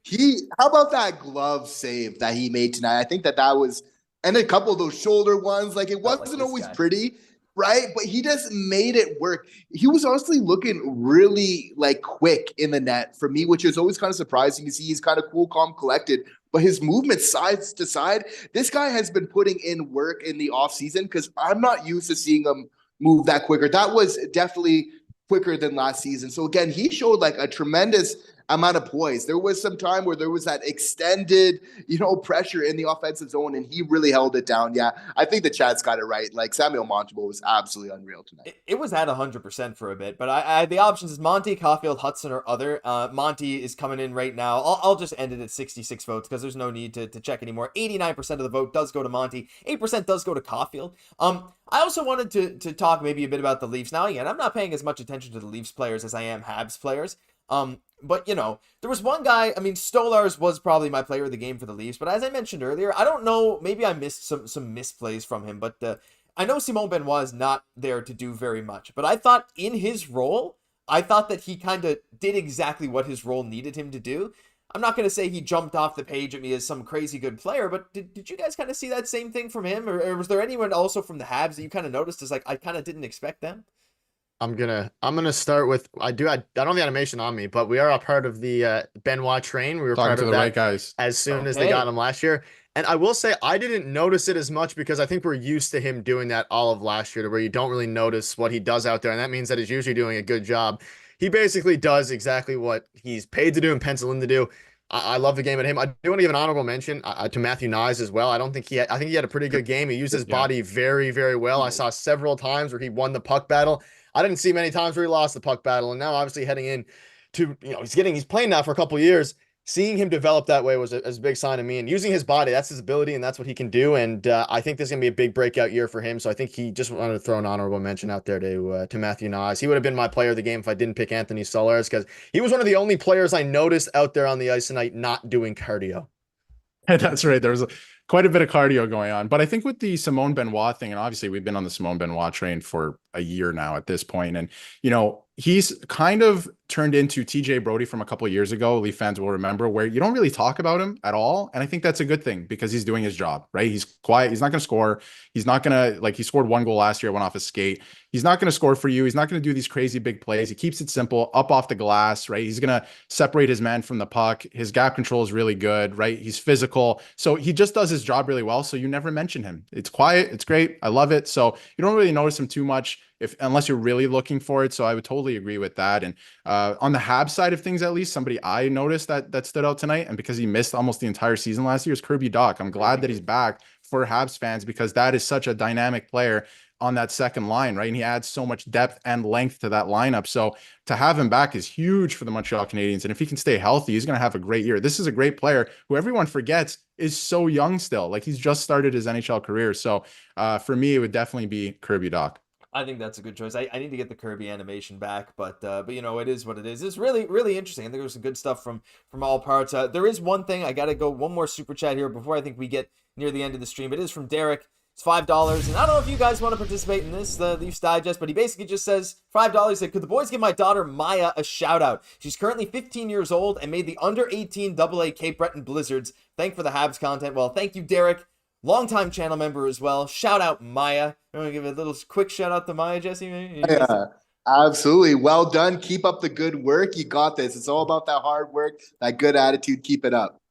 How about that glove save that he made tonight? I think that was... And a couple of those shoulder ones. Like, it wasn't always pretty, right? But he just made it work. He was honestly looking really, quick in the net for me, which is always kind of surprising to see. He's kind of cool, calm, collected. But his movement side to side, this guy has been putting in work in the offseason because I'm not used to seeing him move that quicker. That was definitely quicker than last season. So again, he showed a tremendous amount of poise. There was some time where there was that extended, pressure in the offensive zone, and he really held it down. Yeah, I think the chat's got it right. Samuel Montembeault was absolutely unreal tonight. It was at 100% for a bit, but I the options is Monty, Caufield, Hudson, or other. Monty is coming in right now. I'll just end it at 66 votes because there's no need to check anymore. 89% of the vote does go to Monty. 8% does go to Caufield. I also wanted to talk maybe a bit about the Leafs. Now, again, I'm not paying as much attention to the Leafs players as I am Habs players. But there was one guy, Stolarz was probably my player of the game for the Leafs, but as I mentioned earlier, I don't know, maybe I missed some misplays from him, but I know Simon Benoit is not there to do very much, but I thought in his role, I thought that he kind of did exactly what his role needed him to do. I'm not going to say he jumped off the page at me as some crazy good player, but did you guys kind of see that same thing from him? Or was there anyone also from the Habs that you kind of noticed as I kind of didn't expect them? I'm gonna start with I don't have the animation on me, but we are a part of the Benoit train. We were talking part to of the that right guys as soon as they got him last year. And I will say I didn't notice it as much because I think we're used to him doing that all of last year, to where you don't really notice what he does out there, and that means that he's usually doing a good job. He basically does exactly what he's paid to do and penciled in to do. I love the game at him. I do want to give an honorable mention to Matthew Nyes as well. I think he had a pretty good game. He used his body very, very well. I saw several times where he won the puck battle. I didn't see many times where he lost the puck battle. And now obviously heading in to, he's playing now for a couple of years. seeing him develop that way was a big sign to me. And using his body, that's his ability, and that's what he can do. And I think this is gonna be a big breakout year for him. So I think he just wanted to throw an honorable mention out there to Matthew Knies. He would have been my player of the game if I didn't pick Anthony Stolarz, because he was one of the only players I noticed out there on the ice tonight not doing cardio. That's right. There was quite a bit of cardio going on. But I think with the Simone Benoit thing, and obviously we've been on the Simone Benoit train for a year now at this point, and he's kind of turned into TJ Brody from a couple of years ago. Leaf fans will remember, where you don't really talk about him at all. And I think that's a good thing, because he's doing his job, right? He's quiet. He's not going to score. He's not going to, he scored 1 goal last year, went off his skate. He's not going to score for you. He's not going to do these crazy big plays. He keeps it simple, up off the glass, right? He's going to separate his man from the puck. His gap control is really good, right? He's physical. So he just does his job really well. So you never mention him. It's quiet. It's great. I love it. So you don't really notice him too much, unless you're really looking for it. So I would totally agree with that. And on the Habs side of things, at least, somebody I noticed that stood out tonight, and because he missed almost the entire season last year, is Kirby Dach. I'm glad that he's back for Habs fans, because that is such a dynamic player on that second line, right? And he adds so much depth and length to that lineup. So to have him back is huge for the Montreal Canadiens. And if he can stay healthy, he's going to have a great year. This is a great player who everyone forgets is so young still. He's just started his NHL career. So for me, it would definitely be Kirby Dach. I think that's a good choice. I need to get the Kirby animation back, but it is what it is. It's really, really interesting. I think there's some good stuff from all parts. There is one thing, I got to go one more super chat here before I think we get near the end of the stream. It is from Derek. It's $5. And I don't know if you guys want to participate in this, the Leafs Digest, but he basically just says $5. He said, could the boys give my daughter Maya a shout out? She's currently 15 years old and made the under 18 AA Cape Breton Blizzards. Thank for the Habs content. Well, thank you, Derek. Longtime channel member as well. Shout out Maya. You want to give a little quick shout out to Maya, Jesse? Yeah, absolutely. Well done. Keep up the good work. You got this. It's all about that hard work, that good attitude. Keep it up.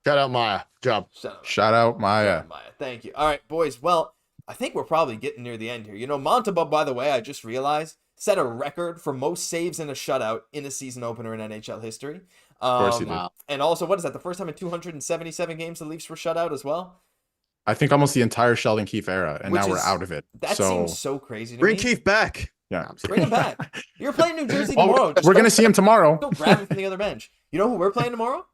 Shout out Maya. Job. Shout out Maya. Thank you. All right, boys. Well, I think we're probably getting near the end here. Montembeault, by the way, I just realized, set a record for most saves in a shutout in a season opener in NHL history. Of course he did. And also, what is that? The first time in 277 games the Leafs were shut out as well? I think almost the entire Sheldon Keefe era, and now we're out of it. That seems so crazy to me. Bring Keefe back. Yeah. Bring him back. You're playing New Jersey tomorrow. We're going to see him tomorrow. Go grab him from the other bench. You know who we're playing tomorrow?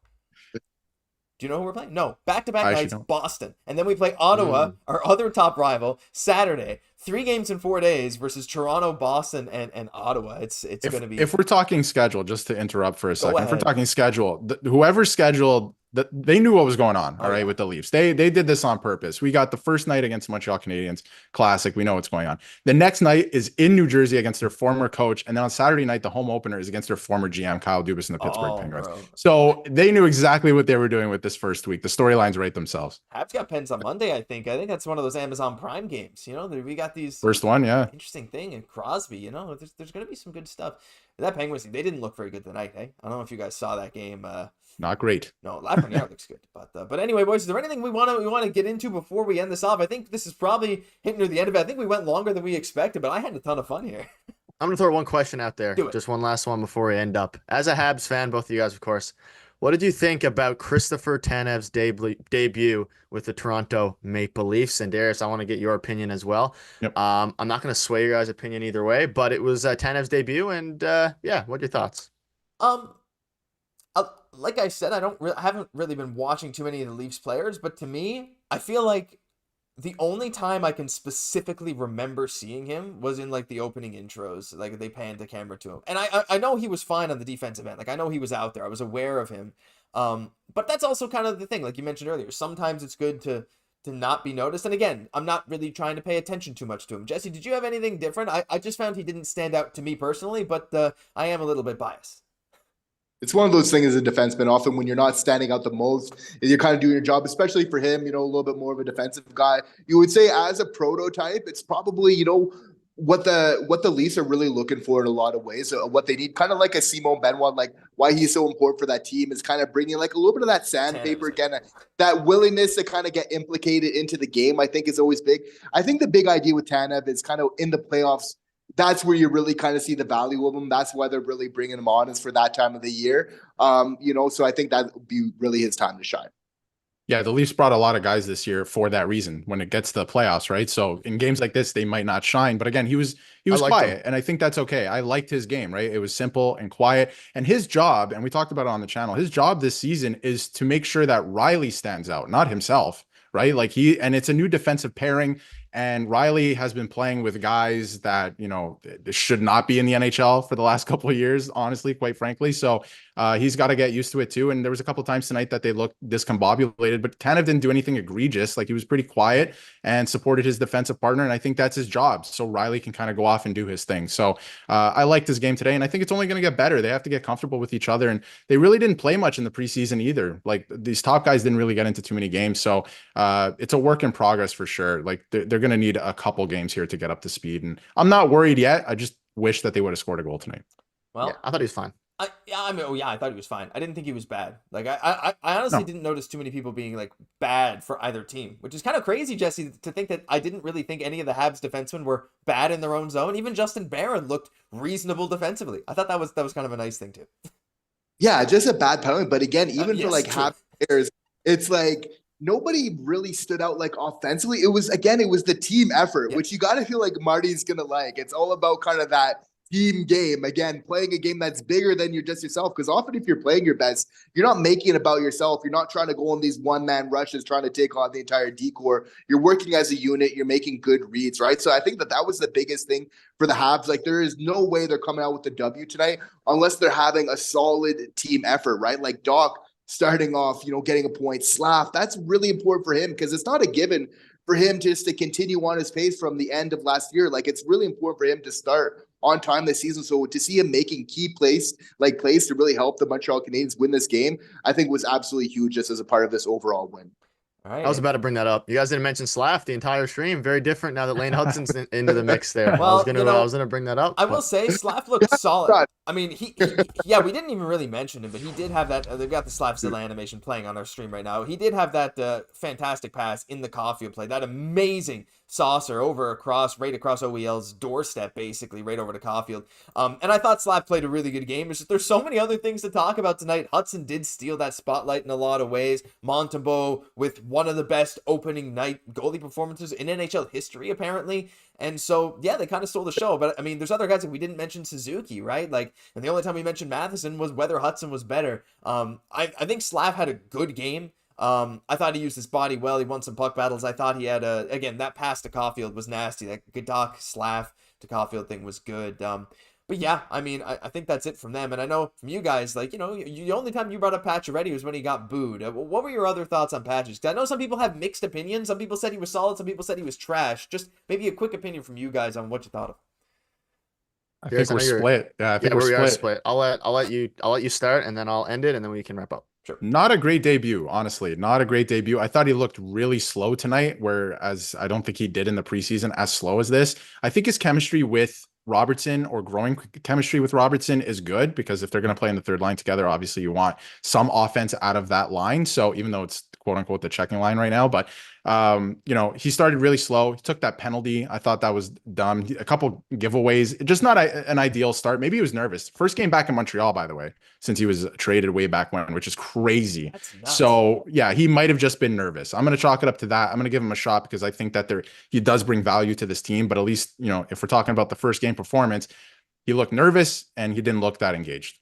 Do you know who we're playing? No. Back-to-back nights, Boston. And then we play Ottawa, our other top rival, Saturday. 3 games in 4 days versus Toronto, Boston, and Ottawa. It's going to be... If we're talking schedule, just to interrupt for a second. If we're talking schedule, whoever scheduled... They knew what was going on, all right, with the Leafs. They did this on purpose. We got the first night against Montreal Canadiens, classic. We know what's going on. The next night is in New Jersey against their former coach, and then on Saturday night, the home opener is against their former GM, Kyle Dubas, and the Pittsburgh Penguins. Bro. So they knew exactly what they were doing with this first week. The storylines write themselves. Habs got Pens on Monday, I think. I think that's one of those Amazon Prime games. We got these first one, yeah. Interesting thing, and Crosby. There's going to be some good stuff. That Penguins team, they didn't look very good tonight. I don't know if you guys saw that game. Not great. No, Lafreniere looks good. But anyway, boys, is there anything we want to get into before we end this off? I think this is probably hitting near the end of it. I think we went longer than we expected, but I had a ton of fun here. I'm going to throw one question out there. Just one last one before we end up. As a Habs fan, both of you guys, of course, what did you think about Christopher Tanev's debut with the Toronto Maple Leafs? And Darius, I want to get your opinion as well. Yep. I'm not going to sway your guys' opinion either way, but it was Tanev's debut, and what are your thoughts? Like I said, I haven't really been watching too many of the Leafs players, but to me, I feel like the only time I can specifically remember seeing him was in the opening intros, they panned the camera to him. And I know he was fine on the defensive end. I know he was out there. I was aware of him. But that's also kind of the thing, like you mentioned earlier. Sometimes it's good to not be noticed. And again, I'm not really trying to pay attention too much to him. Jesse, did you have anything different? I just found he didn't stand out to me personally, but I am a little bit biased. It's one of those things as a defenseman. Often when you're not standing out the most, you're kind of doing your job, especially for him, a little bit more of a defensive guy. You would say as a prototype, it's probably, what the Leafs are really looking for in a lot of ways. What they need, kind of like a Simone Benoit, why he's so important for that team is kind of bringing a little bit of that sandpaper again, that willingness to kind of get implicated into the game, I think is always big. I think the big idea with Tanev is kind of in the playoffs. That's where you really kind of see the value of them. That's why they're really bringing him on, is for that time of the year. So I think that would be really his time to shine. Yeah, the Leafs brought a lot of guys this year for that reason when it gets to the playoffs, right? So in games like this, they might not shine. But again, he I was liked him. quiet, and I think that's okay. I liked his game, right? It was simple and quiet. And his job, and we talked about it on the channel, his job this season is to make sure that Riley stands out, not himself, right? And it's a new defensive pairing. And Riley has been playing with guys that, should not be in the NHL for the last couple of years, honestly, quite frankly. So he's got to get used to it too. And there was a couple of times tonight that they looked discombobulated, but Tanev didn't do anything egregious. Like, he was pretty quiet and supported his defensive partner. And I think that's his job. So Riley can kind of go off and do his thing. So I liked his game today. And I think it's only going to get better. They have to get comfortable with each other. And they really didn't play much in the preseason either. Like, these top guys didn't really get into too many games. So it's a work in progress for sure. Like, they're going to need a couple games here to get up to speed. And I'm not worried yet. I just wish that they would have scored a goal tonight. Well, Yeah, I thought he was fine. I thought he was fine. I didn't think he was bad. Like, I honestly didn't notice too many people being like bad for either team, which is kind of crazy, Jesse, to think that I didn't really think any of the Habs defensemen were bad in their own zone. Even Justin Barron looked reasonable defensively. I thought that was kind of a nice thing too. Yeah, just a bad penalty. But again, even for yes, like true. half players, it's like nobody really stood out like offensively. It was the team effort, Yeah. which you got to feel like Marty's gonna like. It's all about kind of that team game. Again, playing a game that's bigger than you're just yourself. Because often if you're playing your best, you're not making it about yourself. You're not trying to go on these one-man rushes, trying to take on the entire decor. You're working as a unit. You're making good reads, right? So I think that was the biggest thing for the Habs. Like, there is no way they're coming out with the W tonight unless they're having a solid team effort, right? Like Dach starting off, getting a point. Slaf, that's really important for him because it's not a given for him just to continue on his pace from the end of last year. Like, it's really important for him to start on time this season. So to see him making key plays to really help the Montreal Canadiens win this game, I think was absolutely huge just as a part of this overall win. All right. I was about to bring that up. You guys didn't mention Slaf the entire stream. Very different now that Lane Hudson's into the mix there. Well, I was gonna bring that up. I will say Slaf looked solid. I mean, we didn't even really mention him, but he did have that. They've got the Slafzilla animation playing on our stream right now. He did have that fantastic pass in the Caufield play. That amazing saucer right across OEL's doorstep, basically, right over to Caufield. And I thought Slaf played a really good game. There's so many other things to talk about tonight. Hudson did steal that spotlight in a lot of ways. Montembeault with one of the best opening night goalie performances in NHL history, apparently. And so, yeah, they kind of stole the show. But, I mean, there's other guys that we didn't mention Suzuki, right? Like, and the only time we mentioned Matheson was whether Hudson was better. I think Slav had a good game. I thought he used his body well. He won some puck battles. I thought he had again, that pass to Caufield was nasty. That Dach Slav to Caufield thing was good. But yeah, I mean, I think that's it from them. And I know from you guys, like, the only time you brought up Pacioretty was when he got booed. What were your other thoughts on Patches? Because I know some people have mixed opinions. Some people said he was solid. Some people said he was trash. Just maybe a quick opinion from you guys on what you thought of him. I think we're split. Yeah, I think we're split. I'll let you start, and then I'll end it, and then we can wrap up. Sure. Not a great debut, honestly. Not a great debut. I thought he looked really slow tonight, whereas I don't think he did in the preseason as slow as this. I think his chemistry with Robertson, or growing chemistry with Robertson, is good, because if they're going to play in the third line together, obviously you want some offense out of that line. So even though it's quote unquote the checking line right now, but he started really slow. He took that penalty. I thought that was dumb. A couple giveaways, just not an ideal start. Maybe he was nervous. First game back in Montreal, by the way, since he was traded way back when, which is crazy. So yeah, he might have just been nervous. I'm going to chalk it up to that. I'm going to give him a shot because I think that he does bring value to this team. But at least, if we're talking about the first game performance, he looked nervous and he didn't look that engaged.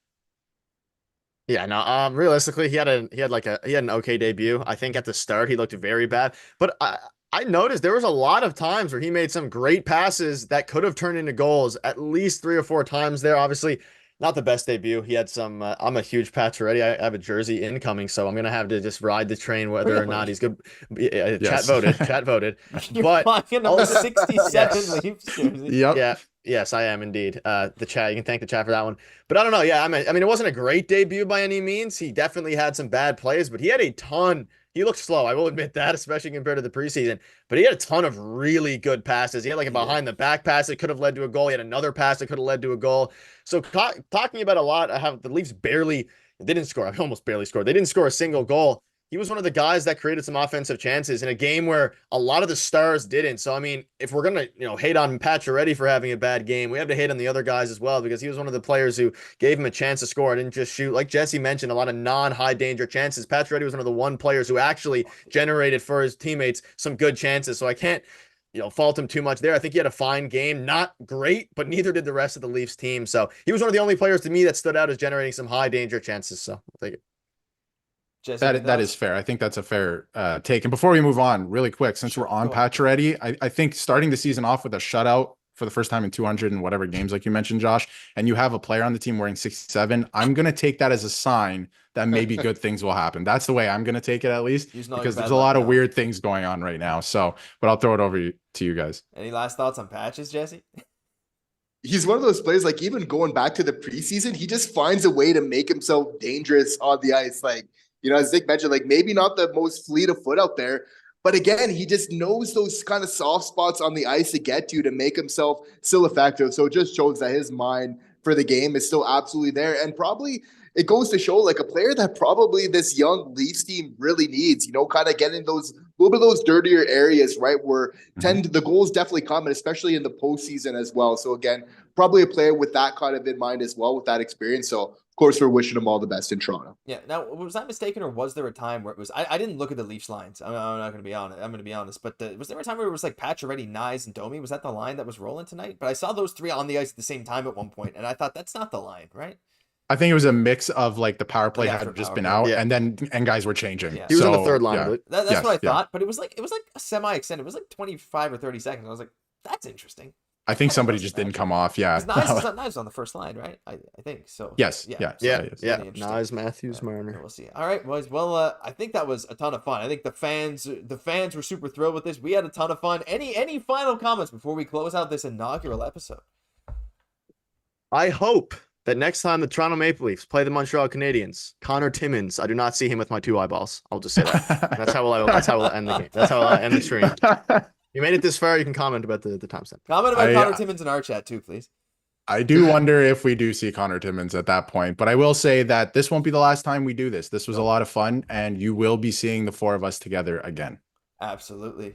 Yeah, no, realistically, he had an okay debut. I think at the start he looked very bad, but I noticed there was a lot of times where he made some great passes that could have turned into goals at least 3 or 4 times there. Obviously, not the best debut. He had some, I'm a huge Pacioretty. I have a jersey incoming, so I'm going to have to just ride the train whether or not he's good. Yes. Chat voted. You're But buying a 67 Leafs jersey. Yep. Yeah. Yes, I am indeed. The chat, you can thank the chat for that one. But I don't know. Yeah, I mean, it wasn't a great debut by any means. He definitely had some bad plays, but he had a ton. He looked slow, I will admit that, especially compared to the preseason. But he had a ton of really good passes. He had like a behind the back pass that could have led to a goal. He had another pass that could have led to a goal. So talking about a lot, I have the Leafs they didn't score. I almost barely scored. They didn't score a single goal. he was one of the guys that created some offensive chances in a game where a lot of the stars didn't. So, I mean, if we're going to, hate on Pacioretty for having a bad game, we have to hate on the other guys as well, because he was one of the players who gave him a chance to score and didn't just shoot. Like Jesse mentioned, a lot of non-high danger chances. Pacioretty was one of the one players who actually generated for his teammates some good chances. So I can't, fault him too much there. I think he had a fine game. Not great, but neither did the rest of the Leafs team. So he was one of the only players to me that stood out as generating some high danger chances. So I'll take it. Jesse, That is fair. I think that's a fair take. And before we move on, really quick, since we're on Pacioretty, I think starting the season off with a shutout for the first time in 200 and whatever games, like you mentioned, Josh, and you have a player on the team wearing 67, I'm going to take that as a sign that maybe good things will happen. That's the way I'm going to take it, at least, because there's a lot of weird things going on right now. So, but I'll throw it over to you guys. Any last thoughts on Patches, Jesse? He's one of those players, like even going back to the preseason, he just finds a way to make himself dangerous on the ice. Like, as Nick mentioned, like maybe not the most fleet of foot out there, but again, he just knows those kind of soft spots on the ice to get to make himself still effective. So it just shows that his mind for the game is still absolutely there. And probably it goes to show like a player that probably this young Leafs team really needs, kind of getting those little bit of those dirtier areas, right? Where the goals definitely come, and especially in the postseason as well. So again, probably a player with that kind of in mind as well, with that experience. So of course, we're wishing him all the best in Toronto. Yeah. Now, was I mistaken, or was there a time where it was? I didn't look at the Leafs lines. I'm not going to be honest. I'm going to be honest. But was there a time where it was like Pacioretty, Nyes, and Domi? Was that the line that was rolling tonight? But I saw those three on the ice at the same time at one point, and I thought that's not the line, right? I think it was a mix of like the power play had just been out, and guys were changing. Yeah. He was on the third line. Yeah. That's what I thought. But it was like a semi-extended. It was like 25 or 30 seconds. I was like, that's interesting. I think somebody just didn't come off. Yeah. Nyes on the first line, right? I think so. Yes. Yeah. Nyes, Matthews, Marner. We'll see. All right, boys. Well, I think that was a ton of fun. I think the fans were super thrilled with this. We had a ton of fun. Any final comments before we close out this inaugural episode? I hope that next time the Toronto Maple Leafs play the Montreal Canadiens, Connor Timmins, I do not see him with my two eyeballs. I'll just say that. That's how we'll end the game. That's how I'll end the stream. You made it this far, you can comment about the timestamp. Comment about Connor Timmins in our chat too, please. I do wonder if we do see Connor Timmins at that point, but I will say that this won't be the last time we do this. This was a lot of fun, and you will be seeing the four of us together again. Absolutely.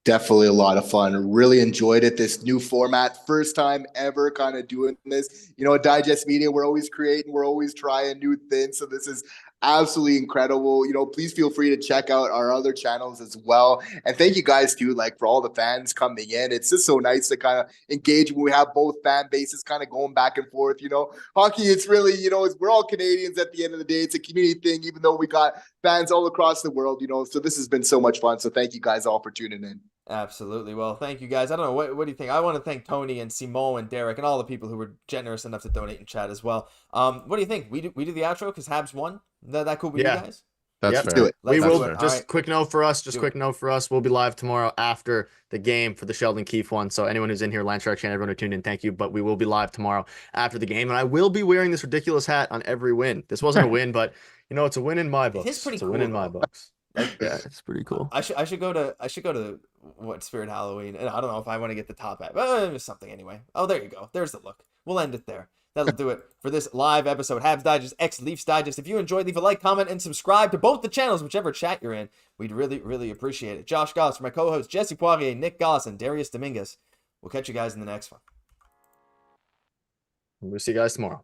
Definitely a lot of fun. Really enjoyed it. This new format, first time ever kind of doing this. At Digest Media, we're always creating, we're always trying new things. So this is absolutely incredible. Please feel free to check out our other channels as well. And thank you guys too, like for all the fans coming in. It's just so nice to kind of engage when we have both fan bases kind of going back and forth. Hockey, it's really, we're all Canadians at the end of the day. It's a community thing, even though we got fans all across the world, so this has been so much fun. So thank you guys all for tuning in. Absolutely. Well, thank you guys. I don't know. What do you think? I want to thank Tony and Simone and Derek and all the people who were generous enough to donate in chat as well. What do you think? We do the outro because Habs won? That cool with you guys? That's fair. Let's do it. We will. Fair. Just quick note for us. We'll be live tomorrow after the game for the Sheldon Keefe one. So anyone who's in here, Landshark Chan, everyone who tuned in, thank you. But we will be live tomorrow after the game. And I will be wearing this ridiculous hat on every win. This wasn't a win, but it's a win in my books. It's pretty cool. A win in my books. Yeah, it's pretty cool. I should go to what Spirit Halloween, and I don't know if I want to get the top hat, but it's something anyway. Oh, there you go. There's the look. We'll end it there. That'll do it for this live episode, Habs Digest X Leafs Digest. If you enjoyed, leave a like, comment, and subscribe to both the channels, whichever chat you're in. We'd really, really appreciate it. Josh Goss, for my co-hosts Jesse Poirier, Nick Goss, and Darius Dominguez. We'll catch you guys in the next one. We'll see you guys tomorrow.